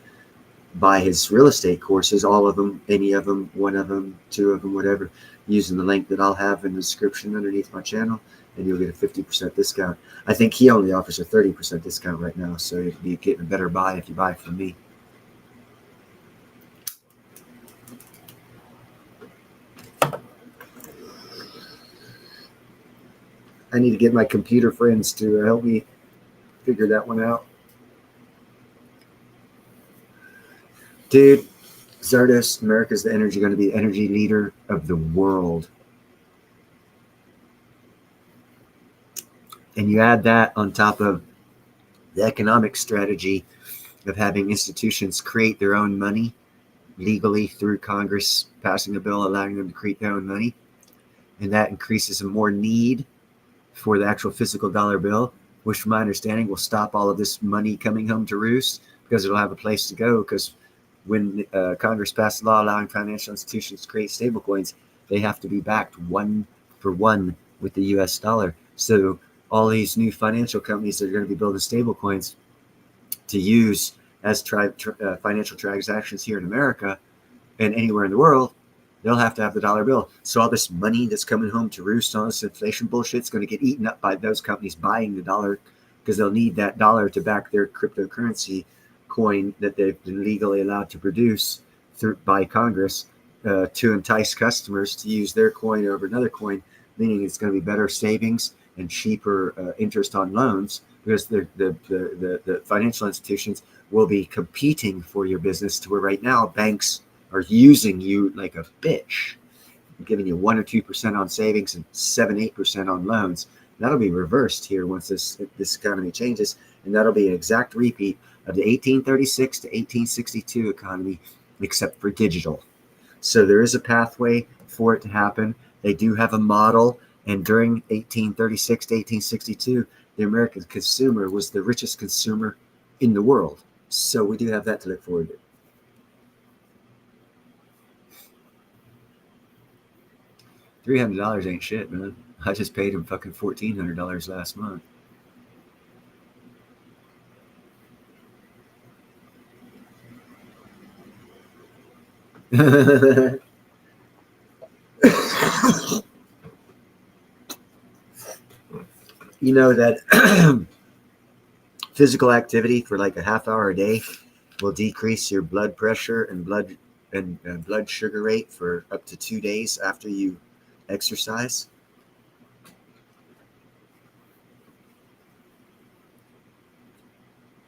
buy his real estate courses, all of them, any of them, one of them, 2 of them, whatever, using the link that I'll have in the description underneath my channel, and you'll get a 50% discount. I think he only offers a 30% discount right now, so you'll be getting a better buy if you buy from me. I need to get my computer friends to help me figure that one out. Dude, Zardos, America's going to be the energy leader of the world. And you add that on top of the economic strategy of having institutions create their own money legally through Congress passing a bill allowing them to create their own money. and that increases a more need for the actual physical dollar bill, which from my understanding will stop all of this money coming home to roost because it'll have a place to go. Because when Congress passed a law allowing financial institutions to create stablecoins, they have to be backed 1-for-1 with the US dollar. So all these new financial companies that are going to be building stablecoins to use as financial transactions here in America and anywhere in the world, they'll have to have the dollar bill. So all this money that's coming home to roost on this inflation bullshit is going to get eaten up by those companies buying the dollar, because they'll need that dollar to back their cryptocurrency coin that they've been legally allowed to produce by Congress to entice customers to use their coin over another coin, meaning it's going to be better savings and cheaper interest on loans, because the financial institutions will be competing for your business, to where right now banks are using you like a bitch, giving you 1 or 2% on savings and 7-8% on loans. That'll be reversed here once this economy changes, and that'll be an exact repeat of the 1836 to 1862 economy, except for digital. So there is a pathway for it to happen. They do have a model, and during 1836 to 1862, the American consumer was the richest consumer in the world. So we do have that to look forward to. $300 ain't shit, man. I just paid him fucking $1,400 last month. You know that physical activity for like a half hour a day will decrease your blood pressure and blood sugar rate for up to 2 days after you exercise.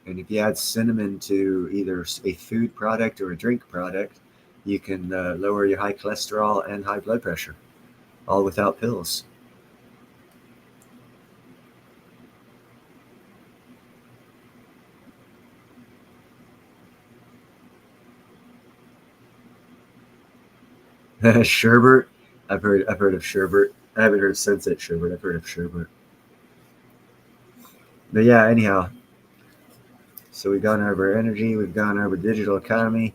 And if you add cinnamon to either a food product or a drink product, you can lower your high cholesterol and high blood pressure, all without pills. Sherbet. I've heard of sherbet. I haven't heard of sunset sherbet. I've heard of sherbet. But yeah, anyhow. So we've gone over energy. We've gone over digital economy.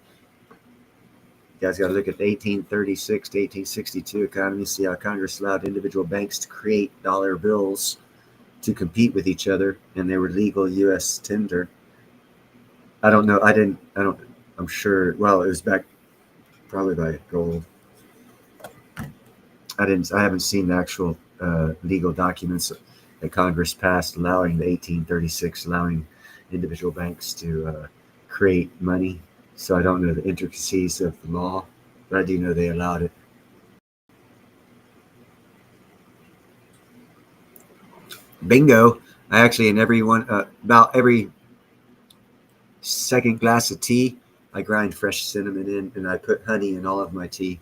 You guys got to look at the 1836 to 1862 economy. See how Congress allowed individual banks to create dollar bills to compete with each other, and they were legal U.S. tender. I don't know. I'm sure. Well, it was back probably by gold. I haven't seen the actual legal documents that Congress passed allowing the 1836, allowing individual banks to create money. So I don't know the intricacies of the law, but I do know they allowed it. Bingo! I actually, in about every second glass of tea, I grind fresh cinnamon in, and I put honey in all of my tea,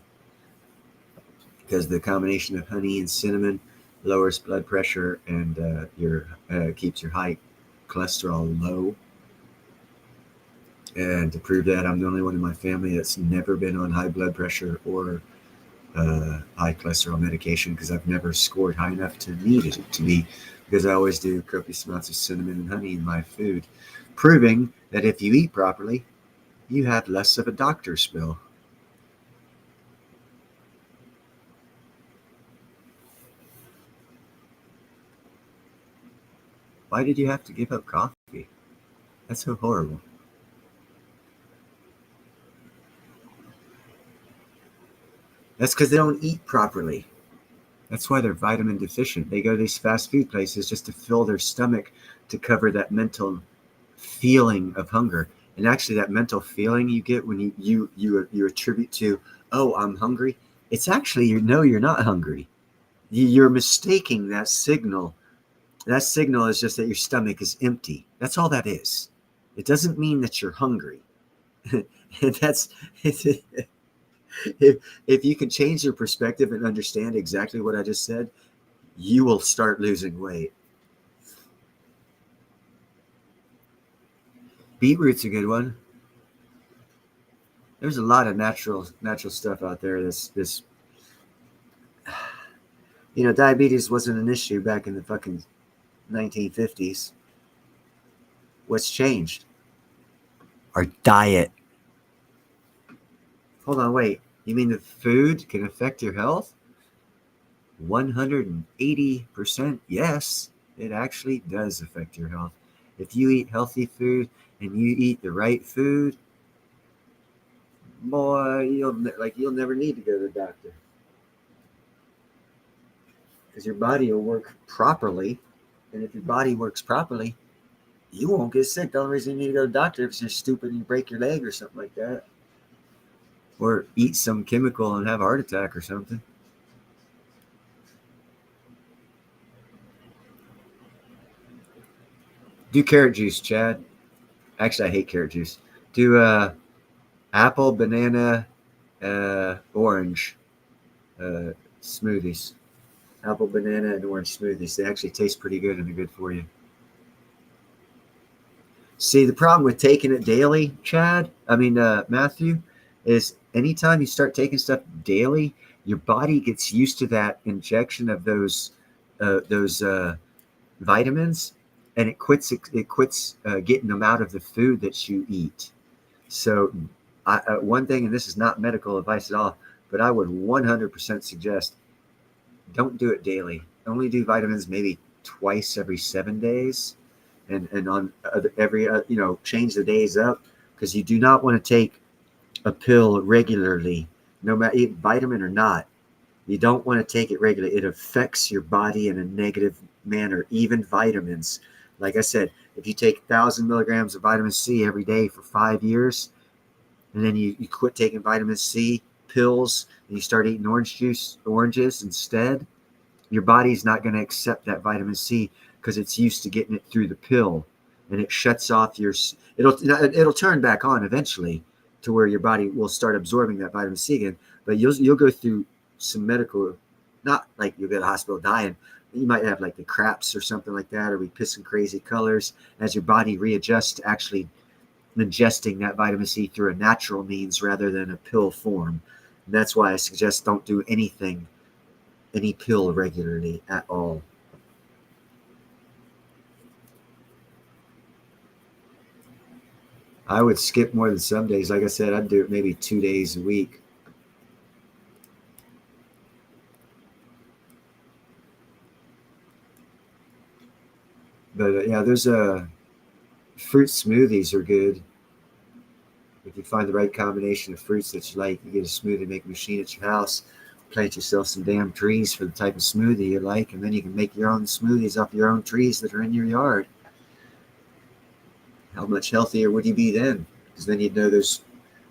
because the combination of honey and cinnamon lowers blood pressure and keeps your high cholesterol low. And to prove that, I'm the only one in my family that's never been on high blood pressure or high cholesterol medication, because I've never scored high enough to need it to be, because I always do copious amounts of cinnamon and honey in my food, proving that if you eat properly, you have less of a doctor's bill. Why did you have to give up coffee? That's so horrible. That's because they don't eat properly. That's why they're vitamin deficient. They go to these fast food places just to fill their stomach, to cover that mental feeling of hunger. And actually, that mental feeling you get when you attribute to, oh, I'm hungry. It's actually, you're not hungry. You're mistaking that signal. That signal is just that your stomach is empty. That's all that is. It doesn't mean that you're hungry. If you can change your perspective and understand exactly what I just said, you will start losing weight. Beetroot's a good one. There's a lot of natural stuff out there. You know, diabetes wasn't an issue back in the fucking 1950s. What's changed? Our diet. Hold on, wait. You mean the food can affect your health? 180% yes, it actually does affect your health. If you eat healthy food and you eat the right food, boy, you'll never need to go to the doctor. Because your body will work properly. And if your body works properly, you won't get sick. The only reason you need to go to the doctor is if you're stupid and you break your leg or something like that. Or eat some chemical and have a heart attack or something. Do carrot juice, Chad. Actually, I hate carrot juice. Do apple, banana, orange smoothies. Apple, banana, and orange smoothies. They actually taste pretty good and they're good for you. See, the problem with taking it daily, Matthew, is anytime you start taking stuff daily, your body gets used to that injection of those vitamins, and it quits getting them out of the food that you eat. So, one thing, and this is not medical advice at all, but I would 100% suggest don't do it daily. Only do vitamins maybe twice every 7 days, and on every change the days up, because you do not want to take a pill regularly, no matter vitamin or not. You don't want to take it regularly. It affects your body in a negative manner. Even vitamins, like I said, if you take 1,000 milligrams of vitamin C every day for 5 years, and then you quit taking vitamin C pills and you start eating oranges instead, your body's not going to accept that vitamin C because it's used to getting it through the pill, and it shuts off it'll turn back on eventually to where your body will start absorbing that vitamin C again. But you'll go through some medical, not like you'll go to the hospital dying. You might have like the craps or something like that, or be pissing crazy colors as your body readjusts to actually ingesting that vitamin C through a natural means rather than a pill form. And that's why I suggest don't do any pill regularly at all. I would skip more than some days. Like I said, I'd do it maybe 2 days a week. But yeah, there's fruit smoothies are good. If you find the right combination of fruits that you like, you get a smoothie making machine at your house. Plant yourself some damn trees for the type of smoothie you like, and then you can make your own smoothies off your own trees that are in your yard. How much healthier would you be then? Because then you'd know those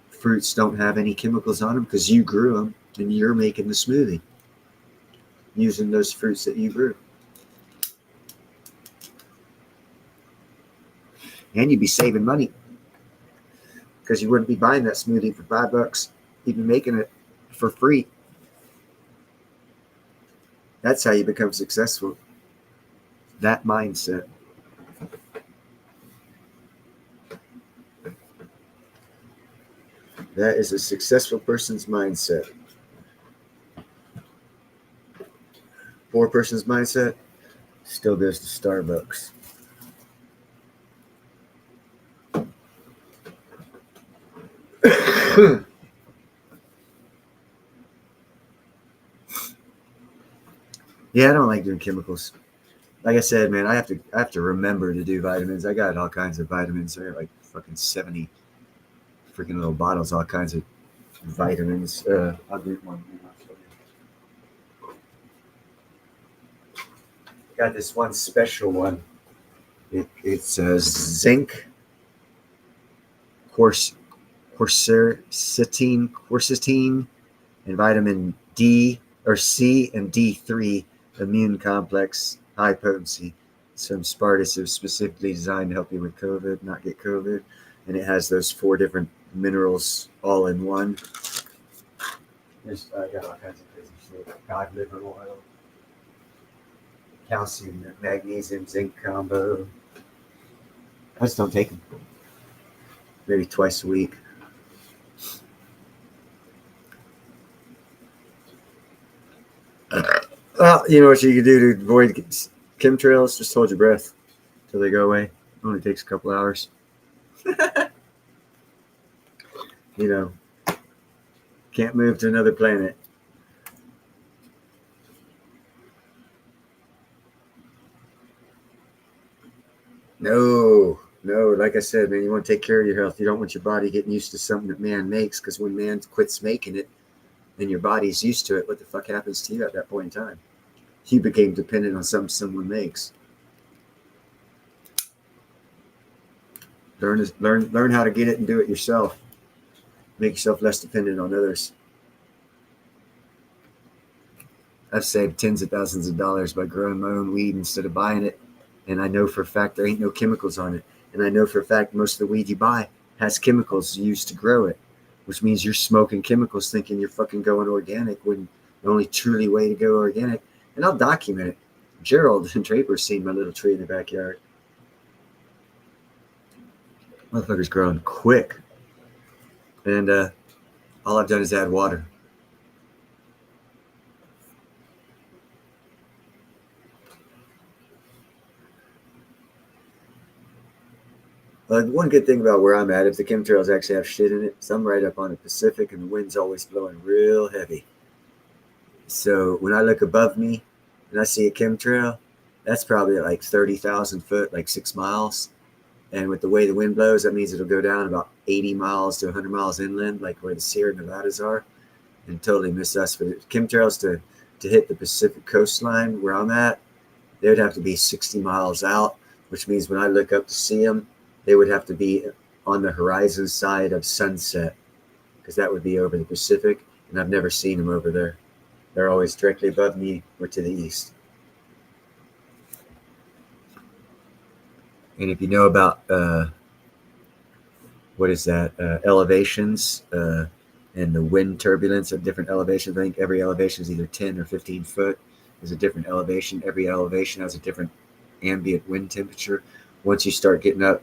fruits don't have any chemicals on them because you grew them and you're making the smoothie using those fruits that you grew. And you'd be saving money because you wouldn't be buying that smoothie for $5. You'd be making it for free. That's how you become successful. That mindset. That is a successful person's mindset. Poor person's mindset still goes to Starbucks. Yeah, I don't like doing chemicals. Like I said, man, I have to remember to do vitamins. I got all kinds of vitamins. I got like fucking 70 freaking little bottles, all kinds of vitamins. I'll do one. Got this one special one. It's zinc, quercetin, and vitamin D or C and D3 immune complex, high potency. It's from Spartus. It was specifically designed to help you with COVID, not get COVID. And it has those 4 different minerals all in one. I got all kinds of crazy shit. Cod liver oil, calcium, magnesium, zinc combo. I just don't take them. Maybe twice a week. Well, you know what you can do to avoid chemtrails? Just hold your breath till they go away. It only takes a couple hours. You know, can't move to another planet. No, like I said, man, you want to take care of your health. You don't want your body getting used to something that man makes, because when man quits making it and your body's used to it, what the fuck happens to you at that point in time? You became dependent on something someone makes. Learn how to get it and do it yourself. Make yourself less dependent on others. I've saved tens of thousands of dollars by growing my own weed instead of buying it. And I know for a fact there ain't no chemicals on it. And I know for a fact most of the weed you buy has chemicals used to grow it, which means you're smoking chemicals thinking you're fucking going organic when the only truly way to go organic. And I'll document it. Gerald and Draper's seen my little tree in the backyard. Motherfucker's growing quick. And all I've done is add water. One good thing about where I'm at, if the chemtrails actually have shit in it, so I'm right up on the Pacific and the wind's always blowing real heavy. So when I look above me and I see a chemtrail, that's probably at like 30,000 foot, like 6 miles. And with the way the wind blows, that means it'll go down about 80 miles to 100 miles inland, like where the Sierra Nevadas are, and totally miss us. For the chemtrails to hit the Pacific coastline where I'm at, they would have to be 60 miles out, which means when I look up to see them, they would have to be on the horizon side of sunset, because that would be over the Pacific, and I've never seen them over there. They're always directly above me or to the east. And if you know about elevations and the wind turbulence at different elevations, I think every elevation is either 10 or 15 foot. There's a different elevation. Every elevation has a different ambient wind temperature. Once you start getting up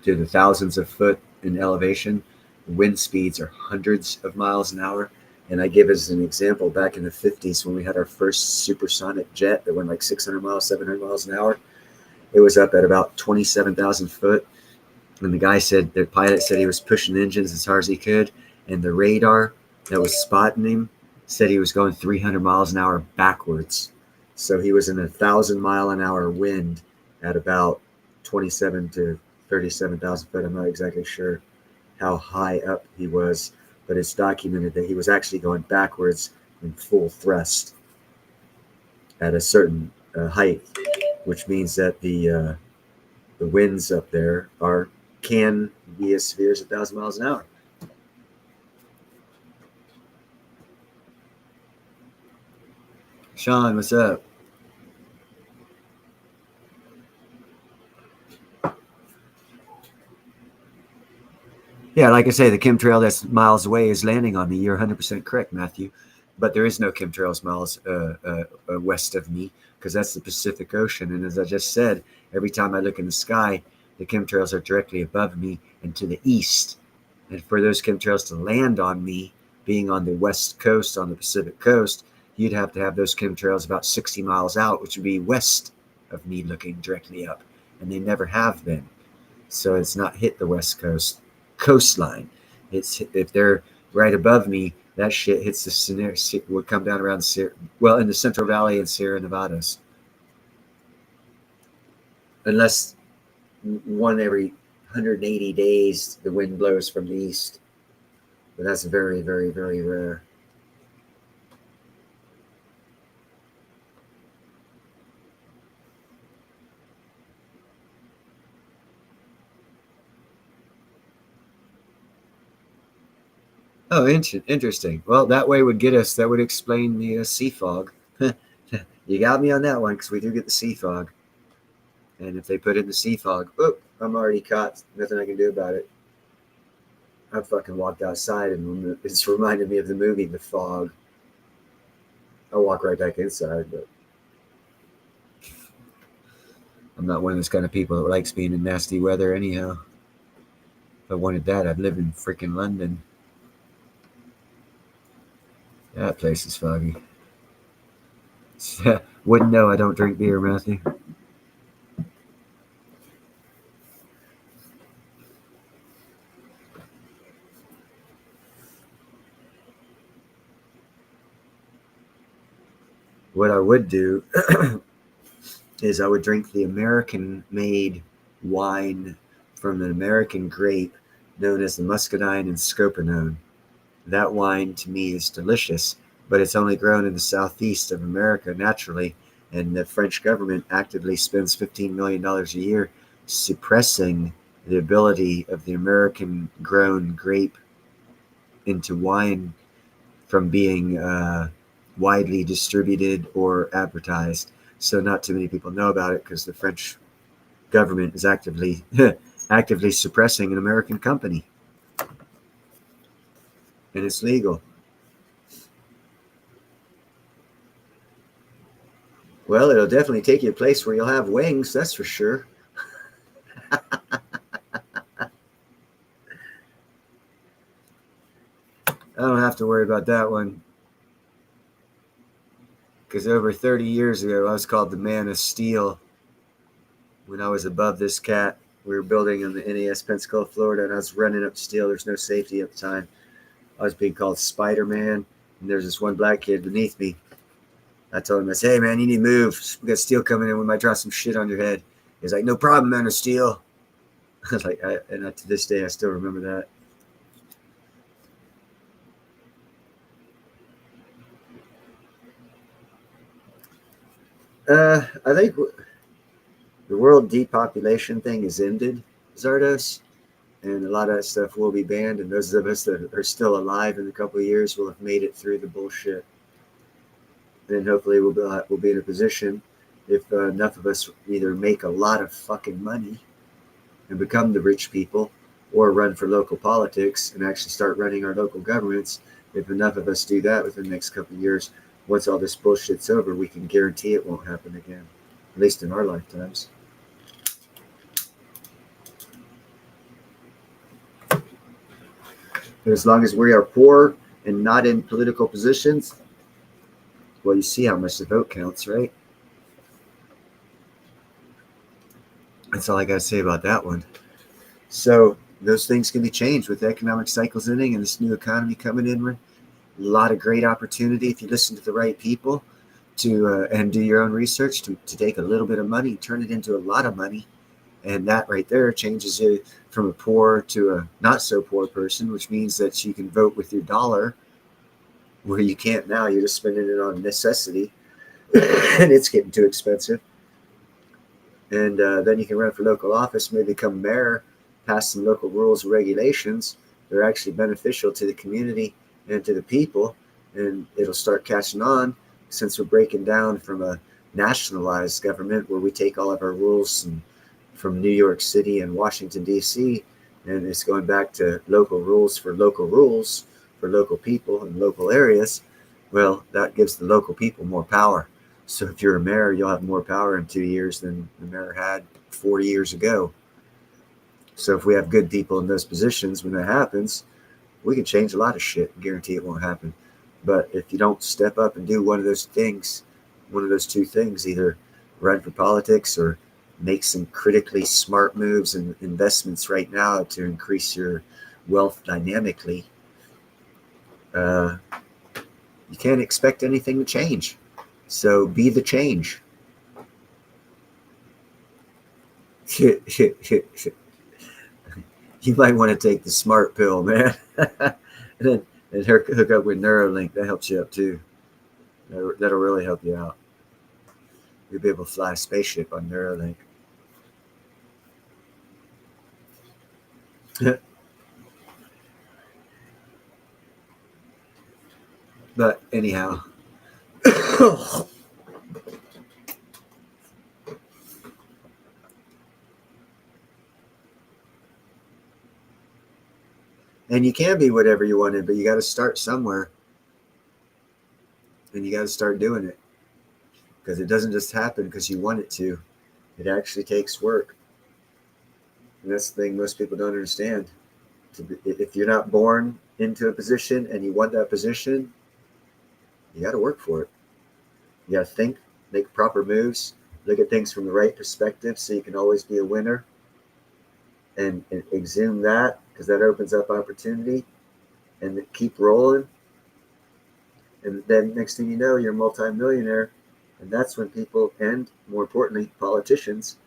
to the thousands of foot in elevation, the wind speeds are hundreds of miles an hour. And I give as an example, back in the 50s when we had our first supersonic jet that went like 600 miles, 700 miles an hour, it was up at about 27,000 foot. And the pilot said he was pushing engines as hard as he could. And the radar that was spotting him said he was going 300 miles an hour backwards. So he was in 1,000-mile-an-hour wind at about 27 to 37,000 foot. I'm not exactly sure how high up he was, but it's documented that he was actually going backwards in full thrust at a certain height, which means that the winds up there can be as severe as 1,000 miles an hour. Sean, what's up? Yeah, like I say, the chemtrail that's miles away is landing on me. You're 100% correct, Matthew. But there is no chemtrails miles west of me, because that's the Pacific Ocean. And as I just said, every time I look in the sky, the chemtrails are directly above me and to the east. And for those chemtrails to land on me, being on the west coast, on the Pacific coast, you'd have to have those chemtrails about 60 miles out, which would be west of me looking directly up. And they never have been. So it's not hit the west coast coastline. It's if they're right above me, that shit hits the Sierra, would come down around in the Central Valley and Sierra Nevadas. Unless one every 180 days the wind blows from the east. But that's very, very, very rare. Oh, interesting. Well, that way would get us, that would explain the sea fog. You got me on that one, because we do get the sea fog. And if they put in the sea fog, I'm already caught. Nothing I can do about it. I fucking walked outside and it's reminded me of the movie The Fog. I'll walk right back inside, but I'm not one of those kind of people that likes being in nasty weather anyhow. If I wanted that, I'd live in freaking London. That place is foggy. Wouldn't know. I don't drink beer, Matthew. What I would do is I would drink the American-made wine from an American grape known as the Muscadine and Scopanone. That wine to me is delicious, but it's only grown in the southeast of America naturally, and the French government actively spends $15 million a year suppressing the ability of the American-grown grape into wine from being widely distributed or advertised. So not too many people know about it because the French government is actively actively suppressing an American company, and it's legal. Well, it'll definitely take you a place where you'll have wings, that's for sure. I don't have to worry about that one. Because over 30 years ago, I was called the Man of Steel when I was above this cat. We were building in the NES, Pensacola, Florida, and I was running up steel. There's no safety at the time. I was being called Spider-Man, and there's this one black kid beneath me. I told him, I said, hey, man, you need to move. We got steel coming in. We might drop some shit on your head. He's like, no problem, Man of Steel. I was like, to this day, I still remember that. I think the world depopulation thing is ended, Zardos, and a lot of that stuff will be banned, and those of us that are still alive in a couple of years will have made it through the bullshit. And hopefully we'll be in a position, if enough of us either make a lot of fucking money and become the rich people, or run for local politics and actually start running our local governments. If enough of us do that within the next couple of years, once all this bullshit's over, we can guarantee it won't happen again, at least in our lifetimes. But as long as we are poor and not in political positions, well, you see how much the vote counts, right? That's all I got to say about that one. So those things can be changed with economic cycles ending and this new economy coming in. A lot of great opportunity if you listen to the right people to and do your own research to take a little bit of money, turn it into a lot of money. And that right there changes you from a poor to a not so poor person, which means that you can vote with your dollar where you can't now. You're just spending it on necessity and it's getting too expensive. And then you can run for local office, maybe become mayor, pass some local rules and regulations that are actually beneficial to the community and to the people, and it'll start catching on since we're breaking down from a nationalized government where we take all of our rules from New York City and Washington, D.C., and it's going back to local rules for local people in local areas. Well, that gives the local people more power. So if you're a mayor, you'll have more power in 2 years than the mayor had 40 years ago. So if we have good people in those positions, when that happens, we can change a lot of shit and guarantee it won't happen. But if you don't step up and do one of those things, one of those two things, either run for politics or make some critically smart moves and investments right now to increase your wealth dynamically, you can't expect anything to change. So be the change. You might want to take the smart pill, man. and hook up with Neuralink. That helps you up too. That'll really help you out. You'll be able to fly a spaceship on Neuralink. But anyhow. And you can be whatever you wanted, but you got to start somewhere. And you got to start doing it. Because it doesn't just happen because you want it to. It actually takes work. And that's the thing most people don't understand. If you're not born into a position and you want that position, you got to work for it. You got to think, make proper moves, look at things from the right perspective so you can always be a winner, and exhume that, because that opens up opportunity, and keep rolling. And then next thing you know, you're a multimillionaire. And that's when people, and more importantly, politicians,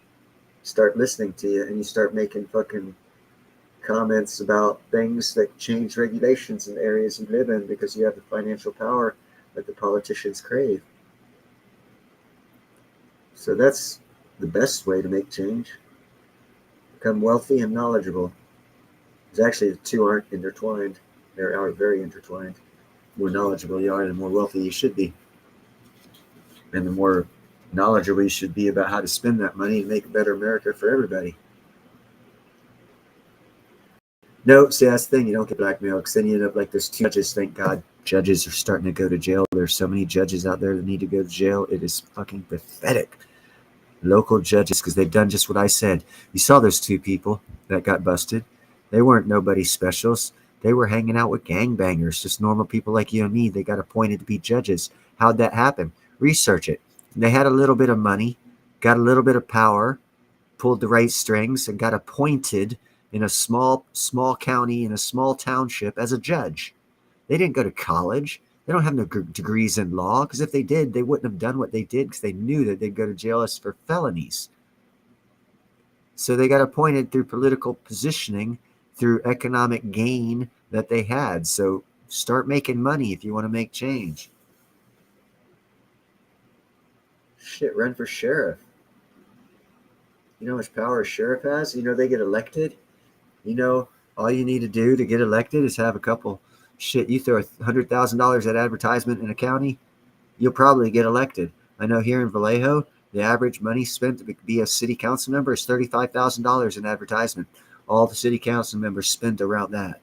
start listening to you, and you start making fucking comments about things that change regulations in the areas you live in because you have the financial power that the politicians crave. So that's the best way to make change. Become wealthy and knowledgeable. Because actually the two aren't intertwined. They are very intertwined. The more knowledgeable you are, the more wealthy you should be. And the more knowledgeable you should be about how to spend that money and make a better America for everybody. No, see, that's the thing. You don't get blackmailed, because then you end up like there's two judges. Thank God judges are starting to go to jail. There's so many judges out there that need to go to jail. It is fucking pathetic. Local judges, because they've done just what I said. You saw those two people that got busted. They weren't nobody specials. They were hanging out with gangbangers, just normal people like you and me. They got appointed to be judges. How'd that happen? Research it. They had a little bit of money, got a little bit of power, pulled the right strings, and got appointed in a small county, in a small township, as a judge. They didn't go to college. They don't have no degrees in law, because if they did, they wouldn't have done what they did, because they knew that they'd go to jail for felonies. So they got appointed through political positioning, through economic gain that they had. So start making money if you want to make change. Shit, run for sheriff. You know how much power a sheriff has? You know they get elected? You know, all you need to do to get elected is have a couple. Shit, you throw $100,000 at advertisement in a county, you'll probably get elected. I know here in Vallejo, the average money spent to be a city council member is $35,000 in advertisement. All the city council members spend around that.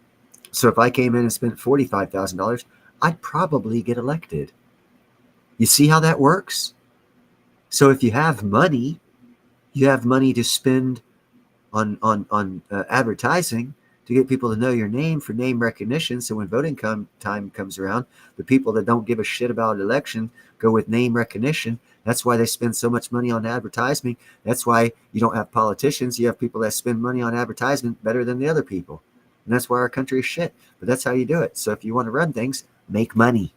So if I came in and spent $45,000, I'd probably get elected. You see how that works? So if you have money to spend on advertising to get people to know your name for name recognition. So when voting time comes around, the people that don't give a shit about an election go with name recognition. That's why they spend so much money on advertising. That's why you don't have politicians. You have people that spend money on advertisement better than the other people. And that's why our country is shit. But that's how you do it. So if you want to run things, make money.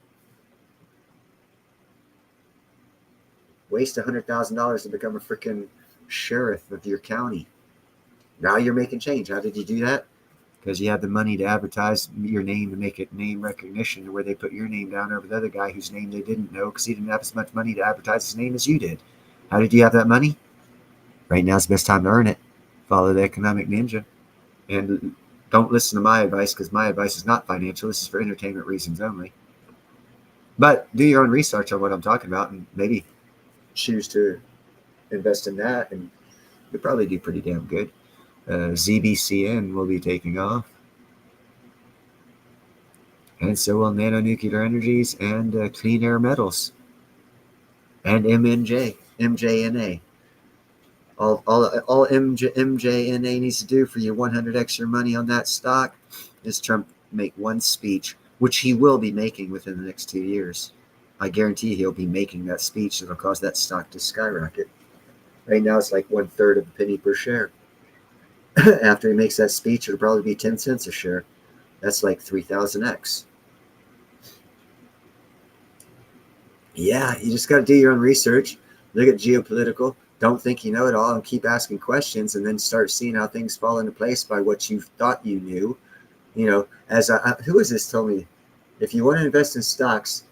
Waste $100,000 to become a freaking sheriff of your county. Now you're making change. How did you do that? Because you have the money to advertise your name, to make it name recognition, to where they put your name down over the other guy whose name they didn't know because he didn't have as much money to advertise his name as you did. How did you have that money? Right now is the best time to earn it. Follow the economic ninja. And don't listen to my advice, because my advice is not financial. This is for entertainment reasons only. But do your own research on what I'm talking about, and maybe choose to invest in that, and you'll probably do pretty damn good. ZBCN will be taking off, and so will nanonuclear energies and clean air metals and MJNA. All MJNA needs to do for your 100x your money on that stock is Trump make one speech, which he will be making within the next 2 years. I guarantee he'll be making that speech that'll cause that stock to skyrocket. Right now it's like 1/3 of a penny per share. After he makes that speech, it'll probably be 10 cents a share. That's like 3,000x. Yeah, you just got to do your own research. Look at geopolitical. Don't think you know it all, and keep asking questions, and then start seeing how things fall into place by what you thought you knew. You know, who was this told me, if you want to invest in stocks,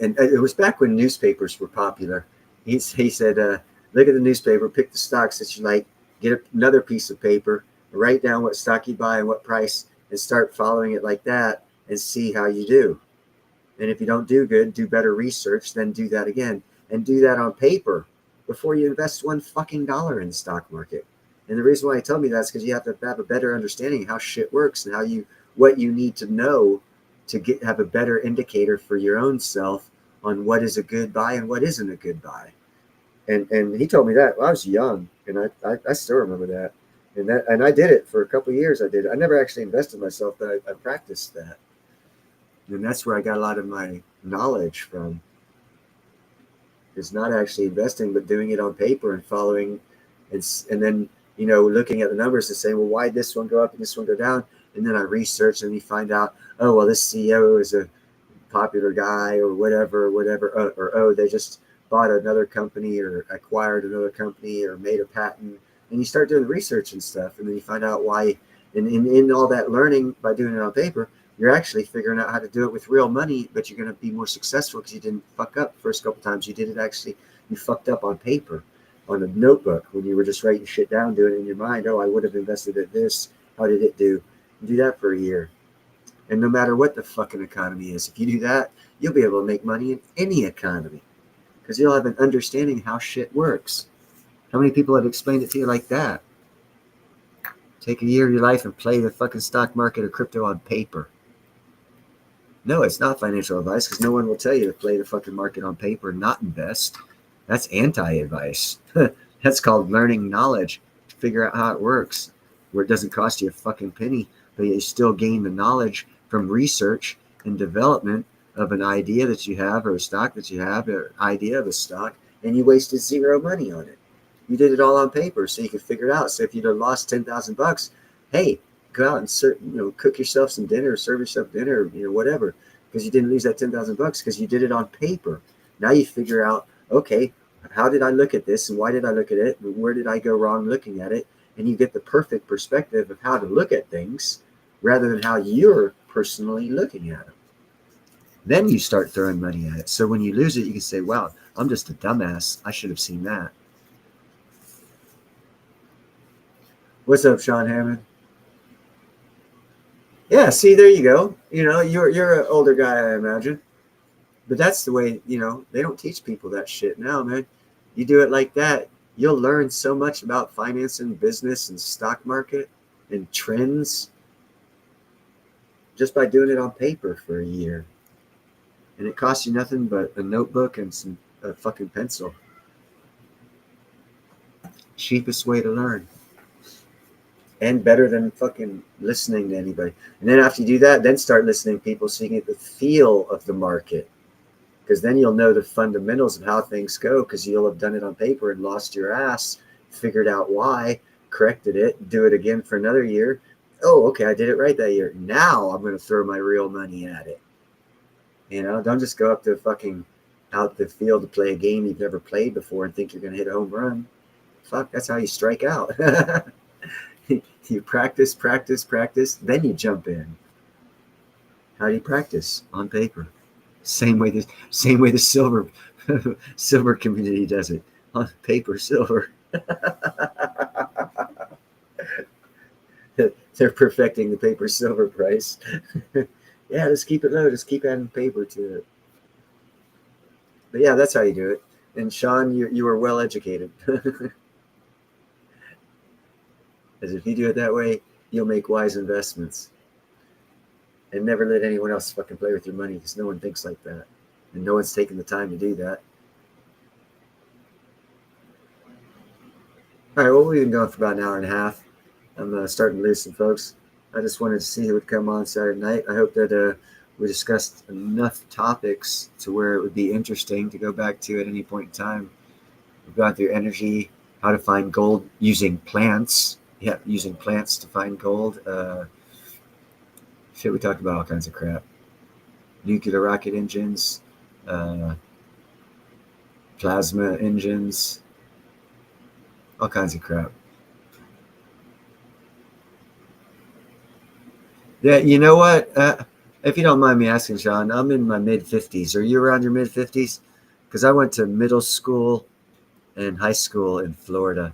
and it was back when newspapers were popular. He said, look at the newspaper, pick the stocks that you like, get another piece of paper, write down what stock you buy and what price, and start following it like that and see how you do. And if you don't do good, do better research, then do that again. And do that on paper before you invest $1 fucking dollar in the stock market. And the reason why he told me that is because you have to have a better understanding of how shit works and what you need to know to have a better indicator for your own self on what is a good buy and what isn't a good buy. And he told me that when I was young, and I still remember that. And I did it for a couple of years. I never actually invested myself, but I practiced that. And that's where I got a lot of my knowledge from. is not actually investing, but doing it on paper and following, and then looking at the numbers and saying, well, why did this one go up and this one go down? And then I research and you find out, oh well, this CEO is a popular guy or whatever, or oh, they just bought another company or acquired another company or made a patent, and you start doing the research and stuff, and then you find out why. And in all that learning by doing it on paper, you're actually figuring out how to do it with real money, but you're going to be more successful because you didn't fuck up the first couple times. You did it actually, you fucked up on paper, on a notebook, when you were just writing shit down, doing it in your mind. Oh, I would have invested at this. How did it do? Do that for a year. And no matter what the fucking economy is, if you do that, you'll be able to make money in any economy because you'll have an understanding how shit works. How many people have explained it to you like that? Take a year of your life and play the fucking stock market or crypto on paper. No, it's not financial advice because no one will tell you to play the fucking market on paper and not invest. That's anti-advice. That's called learning knowledge. Figure out how it works, where it doesn't cost you a fucking penny, but you still gain the knowledge from research and development of an idea that you have or a stock that you have, or idea of a stock, and you wasted zero money on it. You did it all on paper so you could figure it out. So if you'd have lost $10,000, hey, go out and cook yourself some dinner, serve yourself dinner, whatever, because you didn't lose that $10,000 because you did it on paper. Now you figure out, okay, how did I look at this and why did I look at it and where did I go wrong looking at it? And you get the perfect perspective of how to look at things rather than how you're personally looking at them. Then you start throwing money at it. So when you lose it, you can say, wow, I'm just a dumbass. I should have seen that. What's up, Sean Hammond? Yeah, see, there you go. You're an older guy, I imagine. But that's the way, they don't teach people that shit now, man. You do it like that, you'll learn so much about finance and business and stock market and trends just by doing it on paper for a year. And it costs you nothing but a notebook and a fucking pencil. Cheapest way to learn. And better than fucking listening to anybody. And then after you do that, then start listening to people so you get the feel of the market. Because then you'll know the fundamentals of how things go because you'll have done it on paper and lost your ass, figured out why, corrected it, do it again for another year. Oh, okay, I did it right that year. Now I'm going to throw my real money at it. Don't just go up to fucking out the field to play a game you've never played before and think you're going to hit a home run. Fuck, that's how you strike out. You practice, then you jump in. How do you practice? On paper. Same way the silver community does it. On paper, silver. They're perfecting the paper silver price. Yeah, just keep it low. Just keep adding paper to it. But yeah, that's how you do it. And Sean, you were well educated. As if you do it that way, you'll make wise investments. And never let anyone else fucking play with your money because no one thinks like that. And no one's taking the time to do that. All right, well, we've been going for about an hour and a half. I'm starting to lose some folks. I just wanted to see who would come on Saturday night. I hope that we discussed enough topics to where it would be interesting to go back to at any point in time. We've gone through energy, how to find gold using plants. Yeah, using plants to find gold. We talked about all kinds of crap. Nuclear rocket engines, plasma engines, all kinds of crap. Yeah, you know what? If you don't mind me asking, Sean, I'm in my mid-50s. Are you around your mid-50s? Because I went to middle school and high school in Florida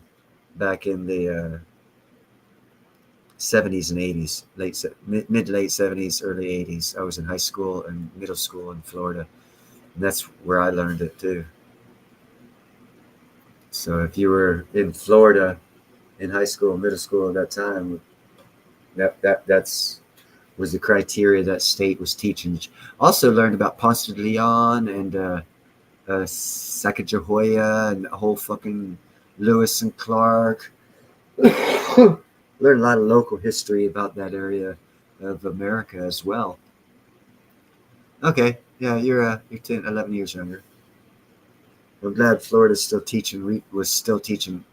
back in the 70s and 80s, mid-late 70s, early 80s. I was in high school and middle school in Florida. And that's where I learned it too. So if you were in Florida in high school, middle school at that time, that's was the criteria that state was teaching. Also learned about Ponce de Leon and Sacagawea and the whole fucking Lewis and Clark. Learned a lot of local history about that area of America as well. Okay, yeah, you're 10, 11 years younger. I'm glad Florida's still teaching, was still teaching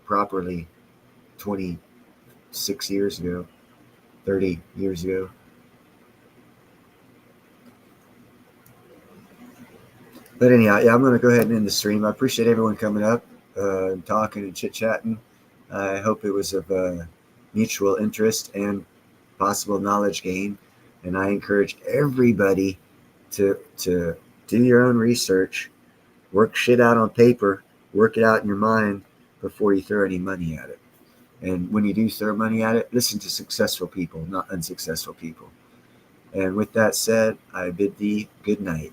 properly 26 years ago, 30 years ago. But anyhow, yeah, I'm going to go ahead and end the stream. I appreciate everyone coming up and talking and chit-chatting. I hope it was of mutual interest and possible knowledge gain. And I encourage everybody to do your own research, work shit out on paper, work it out in your mind before you throw any money at it. And when you do throw money at it, listen to successful people, not unsuccessful people. And with that said, I bid thee good night.